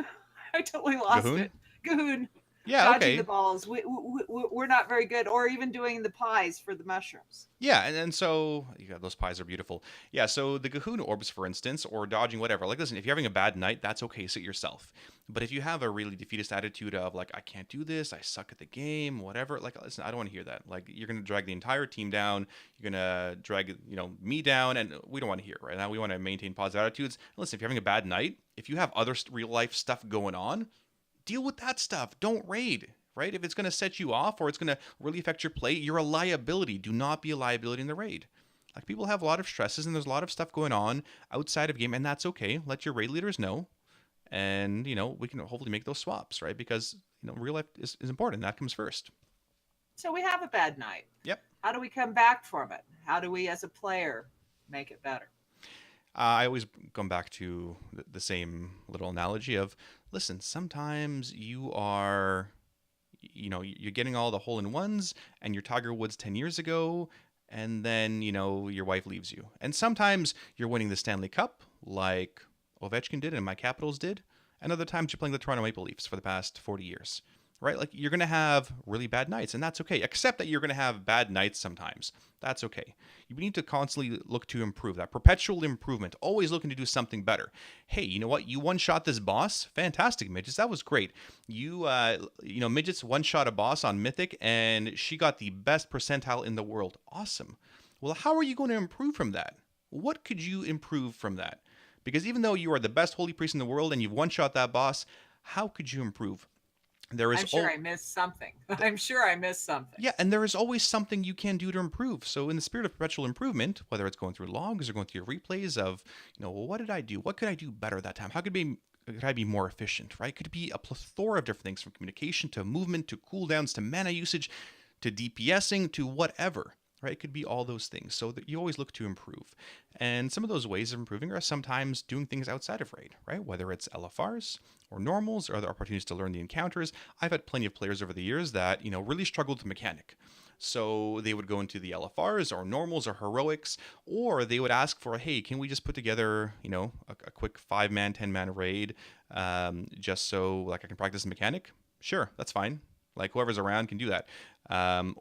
I totally lost Gahoon? it. Gahoon. Yeah, dodging okay. the balls. We're not very good, or even doing the pies for the mushrooms. Yeah, and so those pies are beautiful. Yeah, so the Gahoon orbs, for instance, or dodging whatever. Like, listen, if you're having a bad night, that's okay. Sit yourself. But if you have a really defeatist attitude of like, I can't do this, I suck at the game, whatever. Like, listen, I don't want to hear that. Like, you're gonna drag the entire team down. You're gonna drag me down, and we don't want to hear it, right now. We want to maintain positive attitudes. And listen, if you're having a bad night, if you have other real life stuff going on, deal with that stuff. Don't raid, right? If it's going to set you off or it's going to really affect your play, you're a liability. Do not be a liability in the raid. Like, people have a lot of stresses and there's a lot of stuff going on outside of game, and that's okay. Let your raid leaders know, and we can hopefully make those swaps, right? Because real life is important. That comes first. So we have a bad night. Yep. How do we come back from it? How do we, as a player, make it better? I always come back to the same little analogy of, listen, sometimes you are, you're getting all the hole-in-ones and your Tiger Woods 10 years ago, and then, your wife leaves you. And sometimes you're winning the Stanley Cup like Ovechkin did and my Capitals did, and other times you're playing the Toronto Maple Leafs for the past 40 years. Right? Like, you're going to have really bad nights, and that's okay. Accept that you're going to have bad nights sometimes. That's okay. You need to constantly look to improve. That perpetual improvement, always looking to do something better. Hey, you know what? You one-shot this boss. Fantastic, Midgets. That was great. Midgets one-shot a boss on Mythic, and she got the best percentile in the world. Awesome. Well, how are you going to improve from that? What could you improve from that? Because even though you are the best holy priest in the world and you've one-shot that boss, how could you improve? I'm sure I missed something. Yeah, and there is always something you can do to improve. So in the spirit of perpetual improvement, whether it's going through logs or going through your replays of, what did I do? What could I do better that time? How could I be more efficient, right? Could be a plethora of different things, from communication to movement to cooldowns to mana usage to DPSing to whatever. Right? It could be all those things. So that you always look to improve. And some of those ways of improving are sometimes doing things outside of raid, right? Whether it's LFRs or normals or other opportunities to learn the encounters. I've had plenty of players over the years that, really struggled with mechanic. So they would go into the LFRs or normals or heroics, or they would ask for, hey, can we just put together, a quick 5-man, 10-man raid, just so like I can practice mechanic? Sure, that's fine. Like, whoever's around can do that.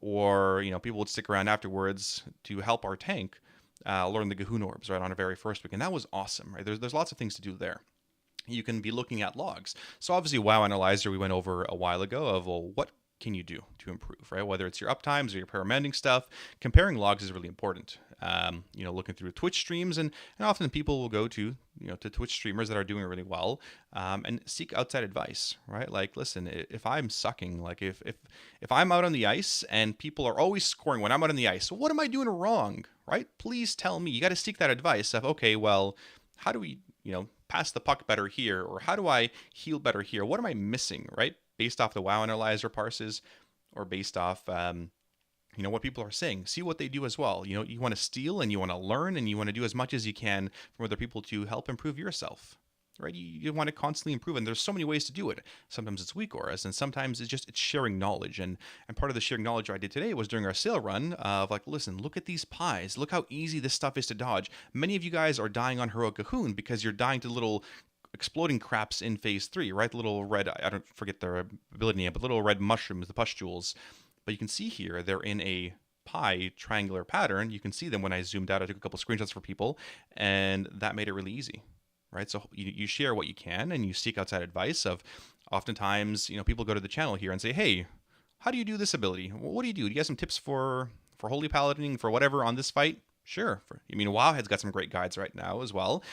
Or people would stick around afterwards to help our tank learn the Gahoon orbs, right, on our very first week. And that was awesome, right? There's lots of things to do there. You can be looking at logs. So obviously, WoW Analyzer, we went over a while ago of, well, what can you do to improve, right? Whether it's your uptimes or your paramending stuff, comparing logs is really important. Looking through Twitch streams, and often people will go to Twitch streamers that are doing really well, and seek outside advice, right? Like, listen, if I'm sucking, like if I'm out on the ice and people are always scoring when I'm out on the ice, what am I doing wrong, right? Please tell me. You got to seek that advice of, okay, well, how do we, pass the puck better here, or how do I heal better here? What am I missing, right? Based off the WoW Analyzer parses, or based off, what people are saying. See what they do as well. You want to steal and you want to learn and you want to do as much as you can from other people to help improve yourself. right? You want to constantly improve, and there's so many ways to do it. Sometimes it's weak auras, and sometimes it's sharing knowledge. And part of the sharing knowledge I did today was during our sale run of like, listen, look at these pies, look how easy this stuff is to dodge. Many of you guys are dying on heroic Cahoon because you're dying to little exploding craps in phase 3, right? The little red, I don't forget their ability name, but little red mushrooms, the pustules. But you can see here they're in a pie triangular pattern. You can see them when I zoomed out. I took a couple screenshots for people, and that made it really easy, right? So you share what you can, and you seek outside advice. Of oftentimes, people go to the channel here and say, hey, how do you do this ability? What do you do? Do you have some tips for holy paladining, for whatever on this fight? Sure. Wowhead's got some great guides right now as well.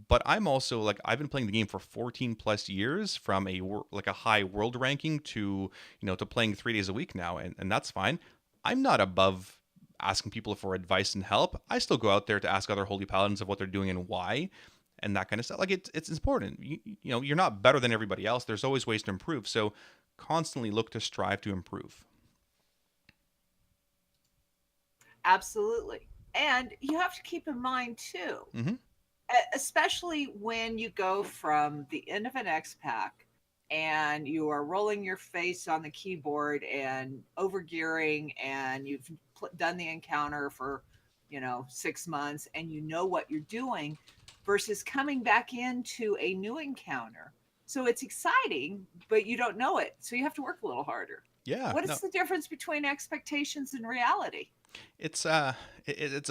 But I'm also like, I've been playing the game for 14 plus years, from a high world ranking to to playing 3 days a week now, and that's fine. I'm not above asking people for advice and help. I still go out there to ask other holy paladins of what they're doing and why, and that kind of stuff. Like it's important. You're not better than everybody else. There's always ways to improve. So constantly look to strive to improve. Absolutely. And you have to keep in mind too, Mm-hmm. especially when you go from the end of an expac and you are rolling your face on the keyboard and overgearing, and you've done the encounter for 6 months, and you know what you're doing, versus coming back into a new encounter. So it's exciting, but you don't know it, so you have to work a little harder. Yeah. What No. is the difference between expectations and reality? It's a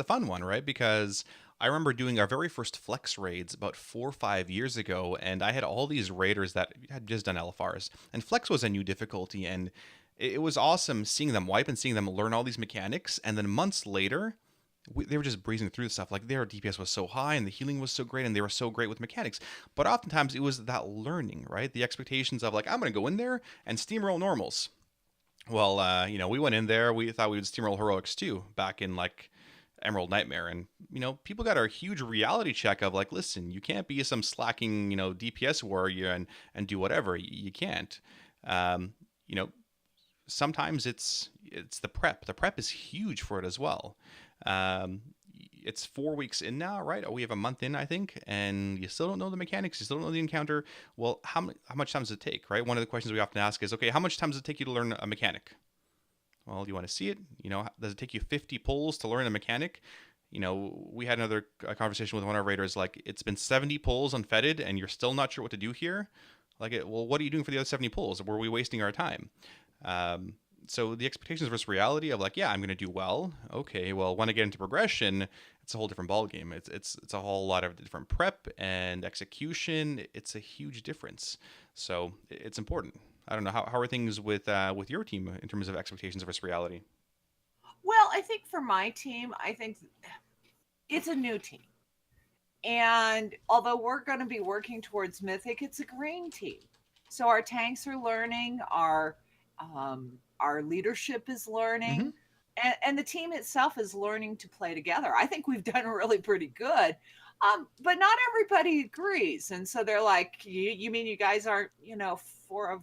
fun one, right? Because I remember doing our very first flex raids about 4 or 5 years ago, and I had all these raiders that had just done LFRs, and flex was a new difficulty, and it was awesome seeing them wipe and seeing them learn all these mechanics, and then months later. They were just breezing through the stuff. Like, their DPS was so high and the healing was so great and they were so great with mechanics. But oftentimes it was that learning, right? The expectations of like, I'm going to go in there and steamroll normals. Well, we went in there. We thought we would steamroll heroics too, back in like Emerald Nightmare, and people got a huge reality check of like, listen, you can't be some slacking, DPS warrior and do whatever. You can't. Um, you know, Sometimes it's the prep. The prep is huge for it as well. Um, it's 4 weeks in now, right? We have a month in, I think, and you still don't know the mechanics. You still don't know the encounter. Well, how much time does it take, right? One of the questions we often ask is, okay, how much time does it take you to learn a mechanic? Well, do you want to see it? Does it take you 50 pulls to learn a mechanic? We had another conversation with one of our raiders, like, it's been 70 pulls unfetted, and you're still not sure what to do here? Like, well, what are you doing for the other 70 pulls? Were we wasting our time? So the expectations versus reality of like, yeah, I'm going to do well. Okay, well, when I get into progression, it's a whole different ball game. It's a whole lot of different prep and execution. It's a huge difference. So it's important. I don't know, how are things with your team in terms of expectations versus reality? Well, I think for my team, I think it's a new team. And although we're going to be working towards Mythic, it's a green team. So our tanks are learning, our leadership is Mm-hmm. learning, and the team itself is learning to play together. I think we've done really pretty good. But not everybody agrees. And so they're like, you mean you guys aren't, 4 of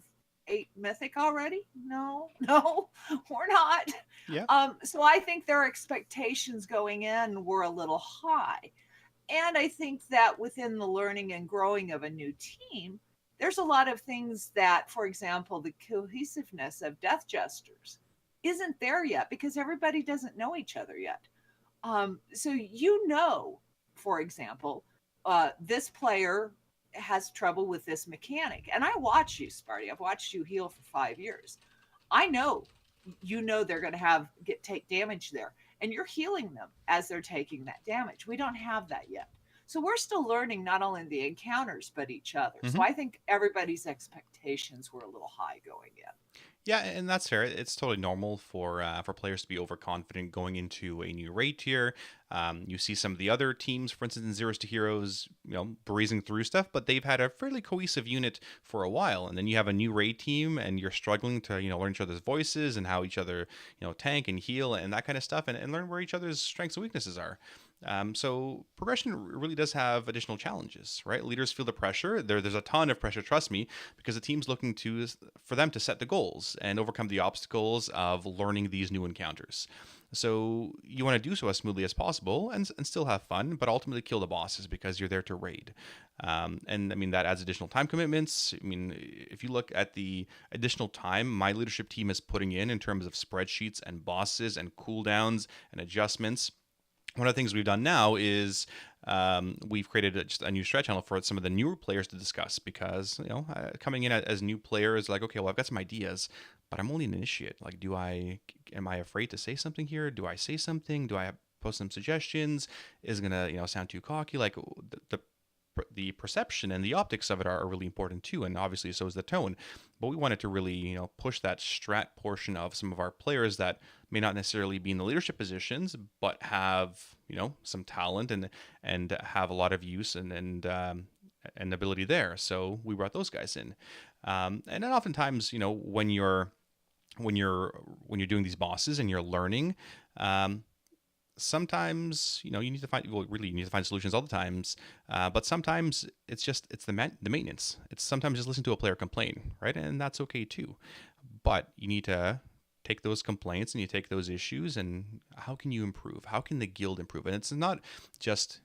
8 Mythic already? No, no, we're not. Yeah. So I think their expectations going in were a little high. And I think that within the learning and growing of a new team, there's a lot of things that, for example, the cohesiveness of Death Jesters isn't there yet because everybody doesn't know each other yet. So, for example, this player has trouble with this mechanic. And I watch you, Sparty. I've watched you heal for 5 years. I know they're going to take damage there, and you're healing them as they're taking that damage. We don't have that yet. So we're still learning not only the encounters, but each other. Mm-hmm. So I think everybody's expectations were a little high going in. Yeah, and that's fair. It's totally normal for players to be overconfident going into a new raid tier. You see some of the other teams, for instance, in Zeros to Heroes, breezing through stuff, but they've had a fairly cohesive unit for a while. And then you have a new raid team, and you're struggling to learn each other's voices and how each other tank and heal and that kind of stuff, and learn where each other's strengths and weaknesses are. So progression really does have additional challenges, right? Leaders feel the pressure. There's a ton of pressure, trust me, because the team's looking for them to set the goals and overcome the obstacles of learning these new encounters. So you want to do so as smoothly as possible and still have fun, but ultimately kill the bosses because you're there to raid. And I mean, that adds additional time commitments. I mean, if you look at the additional time my leadership team is putting in terms of spreadsheets and bosses and cooldowns and adjustments, one of the things we've done now is we've created just a new strat channel for some of the newer players to discuss, because coming in as new players, like, okay, well, I've got some ideas, but I'm only an initiate. Like, am I afraid to say something here? Do I say something? Do I post some suggestions? Is it gonna sound too cocky? Like, the perception and the optics of it are really important too, and obviously so is the tone. But we wanted to really push that strat portion of some of our players that may not necessarily be in the leadership positions, but have some talent and have a lot of use and ability there. So we brought those guys in, and then oftentimes when you're doing these bosses and you're learning. Sometimes you need to find, well, really you need to find solutions all the times, but sometimes it's the maintenance. It's sometimes just listen to a player complain, right? And that's okay too, but you need to take those complaints and you take those issues, and how can you improve? How can the guild improve? And it's not just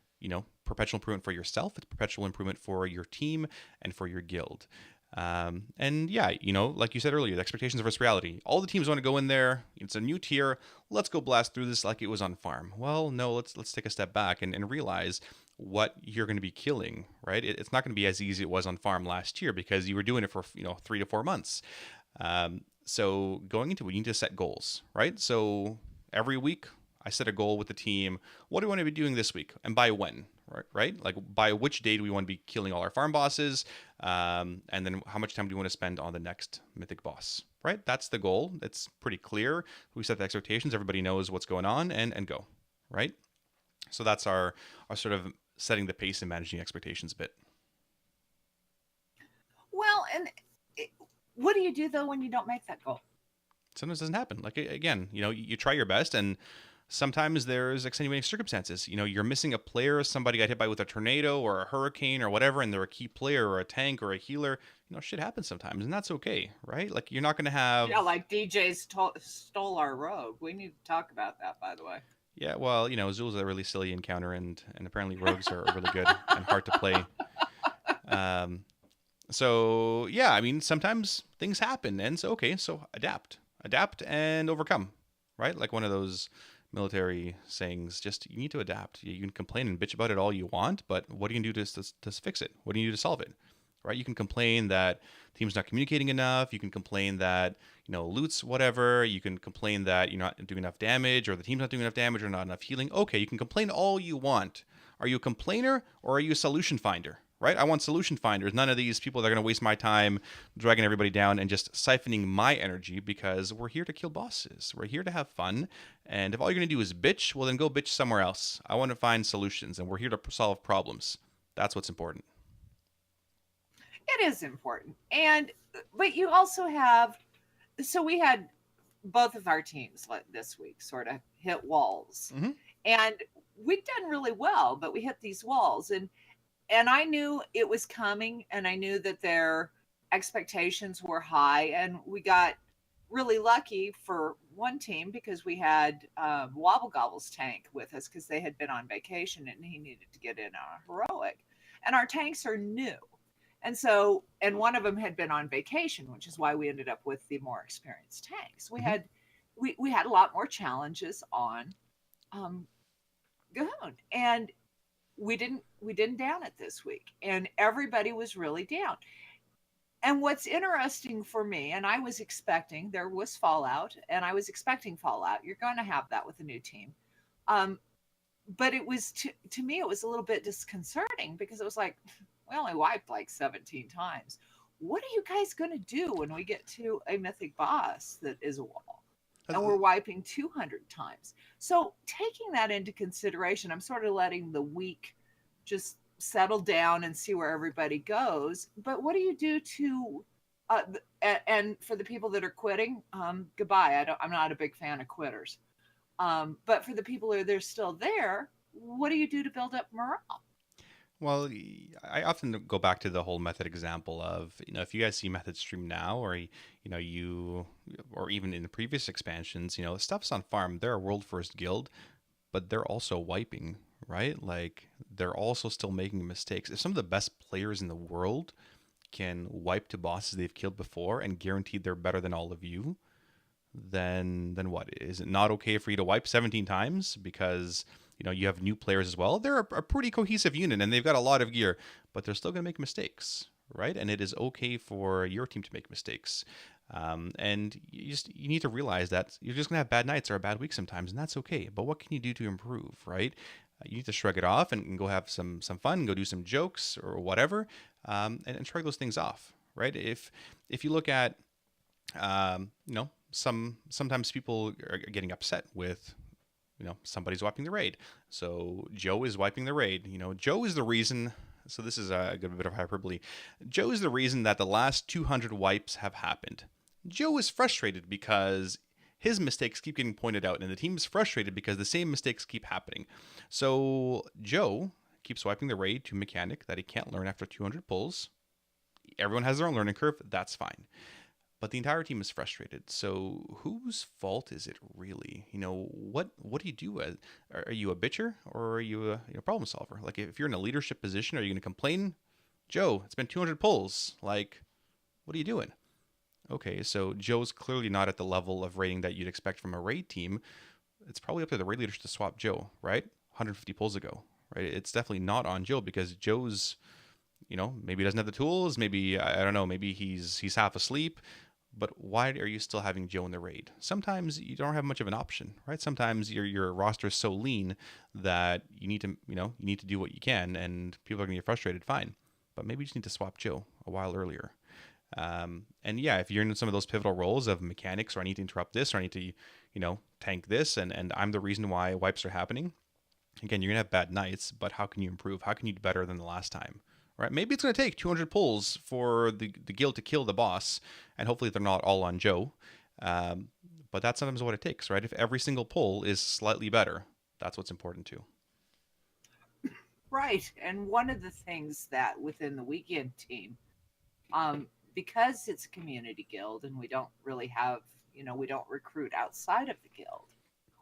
perpetual improvement for yourself, it's perpetual improvement for your team and for your guild. And yeah, like you said earlier, the expectations versus reality. All the teams want to go in there. It's a new tier. Let's go blast through this like it was on farm. Well, no, let's take a step back and realize what you're going to be killing, right? It's not going to be as easy as it was on farm last year because you were doing it for 3 to 4 months. So going into it, you need to set goals, right? So every week I set a goal with the team. What do we want to be doing this week, and by when? Right? Like, by which day do we want to be killing all our farm bosses? And then how much time do we want to spend on the next mythic boss? Right? That's the goal. It's pretty clear. We set the expectations. Everybody knows what's going on, and go. Right? So that's our sort of setting the pace and managing expectations a bit. Well, and what do you do though when you don't make that goal? Sometimes it doesn't happen. Like, again, you try your best, and sometimes there's extenuating circumstances. You're missing a player. Somebody got hit by with a tornado or a hurricane or whatever, and they're a key player or a tank or a healer. Shit happens sometimes, and that's okay, right? Like, you're not going to have. Yeah, like DJ's stole our rogue. We need to talk about that, by the way. Yeah, well, Zul's a really silly encounter, and apparently rogues are really good and hard to play. So yeah, I mean, sometimes things happen, and so okay, so adapt and overcome, right? Like one of those military sayings, just you need to adapt. You can complain and bitch about it all you want, but what are you gonna do to fix it? What do you do to solve it? Right? You can complain that team's not communicating enough. You can complain that loot's whatever. You can complain that you're not doing enough damage, or the team's not doing enough damage, or not enough healing. Okay, you can complain all you want. Are you a complainer or are you a solution finder? Right? I want solution finders. None of these people that are going to waste my time dragging everybody down and just siphoning my energy, because we're here to kill bosses. We're here to have fun. And if all you're going to do is bitch, well, then go bitch somewhere else. I want to find solutions, and we're here to solve problems. That's what's important. It is important. But you also have, so we had both of our teams this week sort of hit walls. Mm-hmm. And we'd done really well, but we hit these walls. And I knew it was coming, and I knew that their expectations were high, and we got really lucky for one team because we had Wobble Gobble's tank with us because they had been on vacation and he needed to get in a heroic. And our tanks are new. And one of them had been on vacation, which is why we ended up with the more experienced tanks. We had a lot more challenges on Gahoon, and we didn't down it this week, and everybody was really down. And what's interesting for me, and I was expecting, there was fallout, and I was expecting fallout. You're going to have that with a new team. But it was, to me, it was a little bit disconcerting because it was like, we only wiped like 17 times. What are you guys going to do when we get to a mythic boss that is a wall? And we're wiping 200 times. So taking that into consideration, I'm sort of letting the week just settle down and see where everybody goes. But what do you do to, and for the people that are quitting, goodbye. I'm not a big fan of quitters. But for the people who are still there, what do you do to build up morale? Well, I often go back to the whole method example of, if you guys see method stream now, or or even in the previous expansions, stuff's on farm. They're a world first guild, but they're also wiping, right? Like they're also still making mistakes. If some of the best players in the world can wipe to bosses they've killed before and guaranteed they're better than all of you, then what? Is it not okay for you to wipe 17 times because you have new players as well? They're a pretty cohesive unit and they've got a lot of gear, but they're still going to make mistakes, right? And it is okay for your team to make mistakes. And you need to realize that you're just gonna have bad nights or a bad week sometimes, and that's okay. But what can you do to improve, right? You need to shrug it off and go have some fun, go do some jokes or whatever, and shrug those things off, right? If you look at sometimes people are getting upset with somebody's wiping the raid. So Joe is wiping the raid. Joe is the reason. So this is a good bit of hyperbole. Joe is the reason that the last 200 wipes have happened. Joe is frustrated because his mistakes keep getting pointed out, and the team is frustrated because the same mistakes keep happening. So Joe keeps wiping the raid to mechanic that he can't learn after 200 pulls. Everyone has their own learning curve. That's fine. But the entire team is frustrated. So whose fault is it really? What do you do? Are you a bitcher or are you a problem solver? Like if you're in a leadership position, are you going to complain? Joe, it's been 200 pulls. Like, what are you doing? Okay, so Joe's clearly not at the level of rating that you'd expect from a raid team. It's probably up to the raid leaders to swap Joe, right? 150 pulls ago, right? It's definitely not on Joe because Joe's, maybe he doesn't have the tools. Maybe, I don't know, maybe he's half asleep. But why are you still having Joe in the raid? Sometimes you don't have much of an option, right? Sometimes your roster is so lean that you need to do what you can, and people are going to get frustrated. Fine, but maybe you just need to swap Joe a while earlier. And yeah, if you're in some of those pivotal roles of mechanics, or I need to interrupt this, or I need to tank this, and I'm the reason why wipes are happening. Again, you're gonna have bad nights, but how can you improve? How can you do better than the last time? Right? Maybe it's going to take 200 pulls for the guild to kill the boss, and hopefully they're not all on Joe. But that's sometimes what it takes, right? If every single pull is slightly better, that's what's important too. Right. And one of the things that within the weekend team, because it's a community guild and we don't really have, we don't recruit outside of the guild,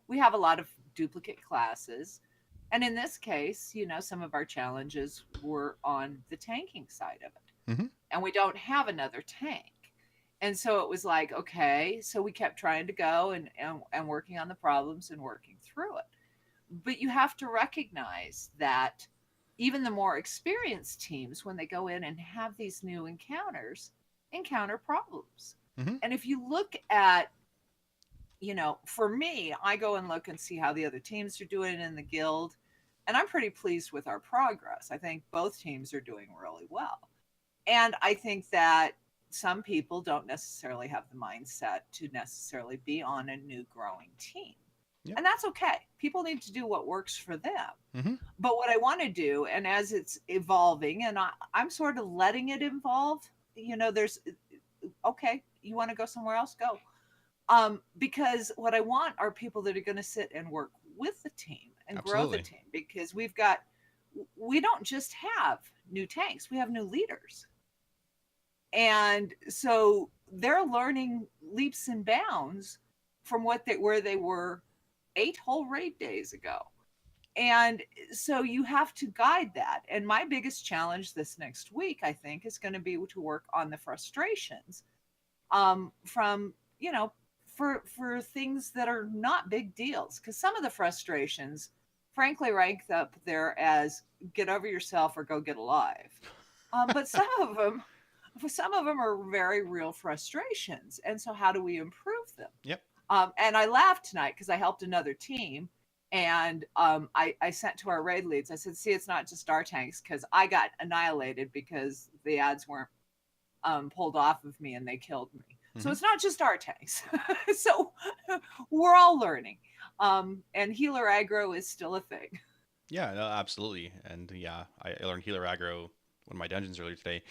we have a lot of duplicate classes. And in this case, some of our challenges were on the tanking side of it. Mm-hmm. And we don't have another tank. And so it was like, okay, so we kept trying to go and working on the problems and working through it. But you have to recognize that even the more experienced teams, when they go in and have these new encounters, encounter problems. Mm-hmm. And if you look at, for me, I go and look and see how the other teams are doing in the guild. And I'm pretty pleased with our progress. I think both teams are doing really well. And I think that some people don't necessarily have the mindset to necessarily be on a new growing team. Yep. And that's okay. People need to do what works for them. Mm-hmm. But what I want to do, and as it's evolving, and I'm sort of letting it evolve, there's, okay, you want to go somewhere else, go. Because what I want are people that are going to sit and work with the team and Absolutely. grow the team, because we don't just have new tanks, we have new leaders. And so they're learning leaps and bounds from where they were 8 whole raid days ago. And so you have to guide that. And my biggest challenge this next week, I think, is going to be to work on the frustrations from, for things that are not big deals. Because some of the frustrations, frankly, rank up there as get over yourself or go get alive. But some of them are very real frustrations. And so how do we improve them? Yep. And I laughed tonight because I helped another team. And I sent to our raid leads, I said, see, it's not just our tanks, because I got annihilated because the ads weren't pulled off of me and they killed me. Mm-hmm. So it's not just our tanks. So we're all learning. And healer aggro is still a thing. Yeah, no, absolutely. And yeah, I learned healer aggro one of my dungeons earlier today.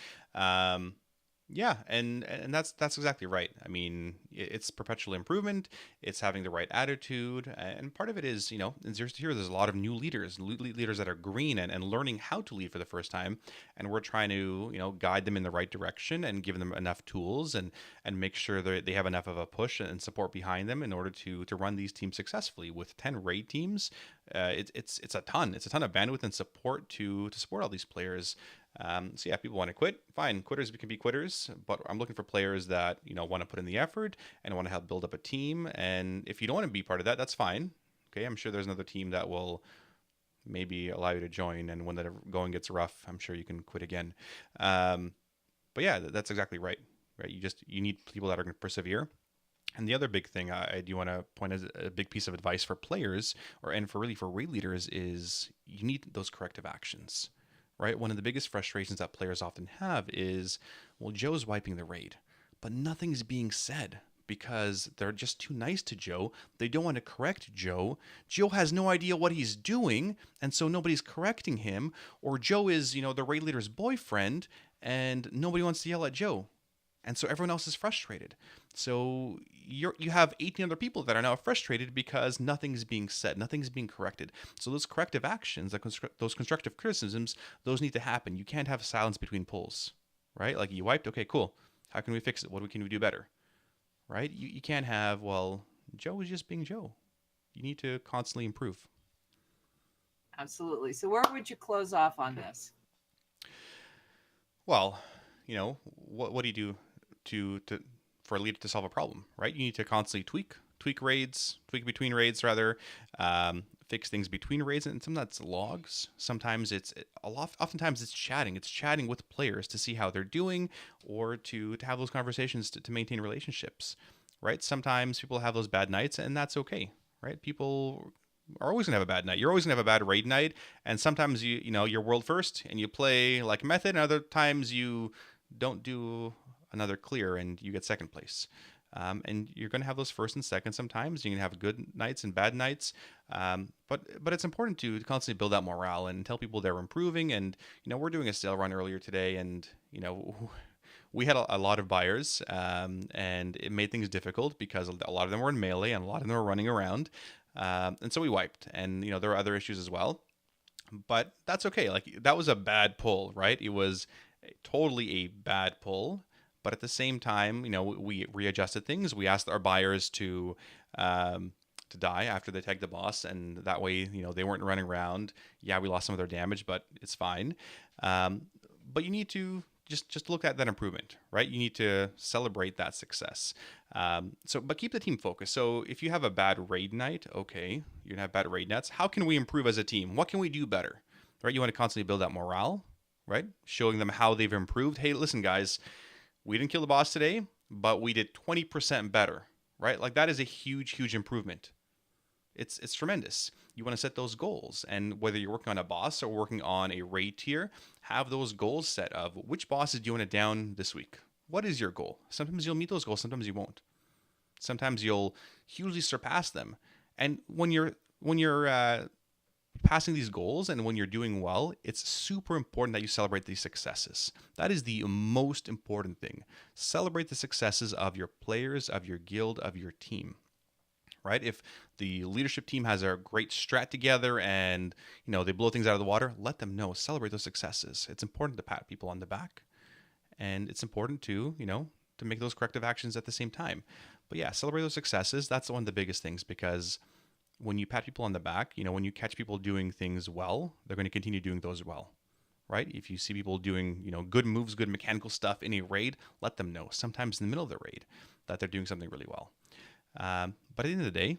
Yeah, and that's exactly right. I mean, it's perpetual improvement. It's having the right attitude, and part of it is, in Zero to Hero, there's a lot of new leaders, leaders that are green and learning how to lead for the first time, and we're trying to, guide them in the right direction and give them enough tools and make sure that they have enough of a push and support behind them in order to run these teams successfully. With 10 raid teams, it's a ton. It's a ton of bandwidth and support to support all these players. So yeah, people want to quit. Fine, quitters can be quitters, but I'm looking for players that want to put in the effort and want to help build up a team. And if you don't want to be part of that, that's fine. Okay, I'm sure there's another team that will maybe allow you to join, and when that going gets rough, I'm sure you can quit again. But yeah, that's exactly right. Right, you need people that are going to persevere. And the other big thing I do want to point as a big piece of advice for players, and for raid leaders, is you need those corrective actions. Right? One of the biggest frustrations that players often have is, well, Joe's wiping the raid, but nothing's being said because they're just too nice to Joe. They don't want to correct Joe. Joe has no idea what he's doing, and so nobody's correcting him. Or Joe is, the raid leader's boyfriend, and nobody wants to yell at Joe. And so everyone else is frustrated. So you have 18 other people that are now frustrated because nothing's being said, nothing's being corrected. So those corrective actions, those constructive criticisms, those need to happen. You can't have silence between pulls, right? Like, you wiped, okay, cool. How can we fix it? What can we do better, right? You can't have, well, Joe is just being Joe. You need to constantly improve. Absolutely. So where would you close off on this? Well, what do you do to for a leader to solve a problem, right? You need to constantly tweak between raids rather, fix things between raids, and sometimes that's logs. Sometimes oftentimes it's chatting. It's chatting with players to see how they're doing, or to have those conversations to maintain relationships, right? Sometimes people have those bad nights, and that's okay, right? People are always gonna have a bad night. You're always gonna have a bad raid night, and sometimes you're world first and you play like a method, and other times you don't do another clear and you get second place. And you're going to have those first and second sometimes. You can have good nights and bad nights, but it's important to constantly build that morale and tell people they're improving. And we're doing a sale run earlier today, and we had a lot of buyers, and it made things difficult because a lot of them were in melee and a lot of them were running around, and so we wiped. And there were other issues as well, but that's okay. Like, that was a bad pull, right? It was totally a bad pull. But at the same time, we readjusted things. We asked our buyers to die after they tagged the boss, and that way, they weren't running around. Yeah, we lost some of their damage, but it's fine. But you need to just look at that improvement, right? You need to celebrate that success. But keep the team focused. So if you have a bad raid night, okay, you're gonna have bad raid nights. How can we improve as a team? What can we do better, right? You want to constantly build that morale, right? Showing them how they've improved. Hey, listen, guys. We didn't kill the boss today, but we did 20% better, right? Like, that is a huge improvement. It's tremendous. You want to set those goals, and whether you're working on a boss or working on a raid tier, have those goals set of which bosses do you want to down this week. What is your goal? Sometimes you'll meet those goals, sometimes you won't. Sometimes you'll hugely surpass them. And when you're passing these goals and when you're doing well, it's super important that you celebrate these successes. That is the most important thing. Celebrate the successes of your players, of your guild, of your team. Right? If the leadership team has a great strat together and they blow things out of the water, let them know. Celebrate those successes. It's important to pat people on the back, and it's important to to make those corrective actions at the same time. But yeah, celebrate those successes. That's one of the biggest things, because when you pat people on the back, when you catch people doing things well, they're going to continue doing those well, right? If you see people doing, good moves, good mechanical stuff in a raid, let them know sometimes in the middle of the raid that they're doing something really well. But at the end of the day,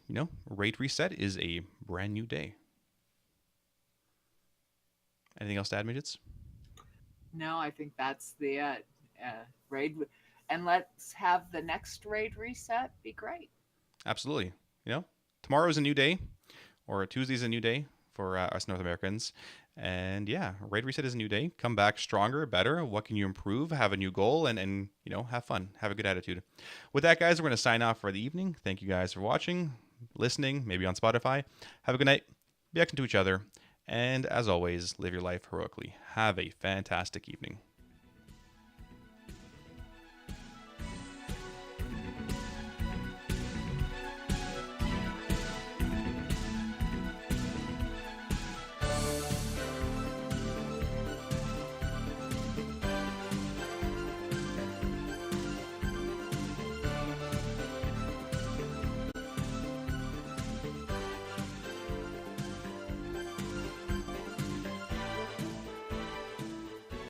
raid reset is a brand new day. Anything else to add, midgets? No, I think that's the raid. And let's have the next raid reset be great. Absolutely. Tomorrow is a new day, or Tuesday is a new day for us North Americans. And yeah, raid reset is a new day. Come back stronger, better. What can you improve? Have a new goal, and have fun. Have a good attitude. With that, guys, we're going to sign off for the evening. Thank you guys for watching, listening, maybe on Spotify. Have a good night. Be excellent to each other. And as always, live your life heroically. Have a fantastic evening.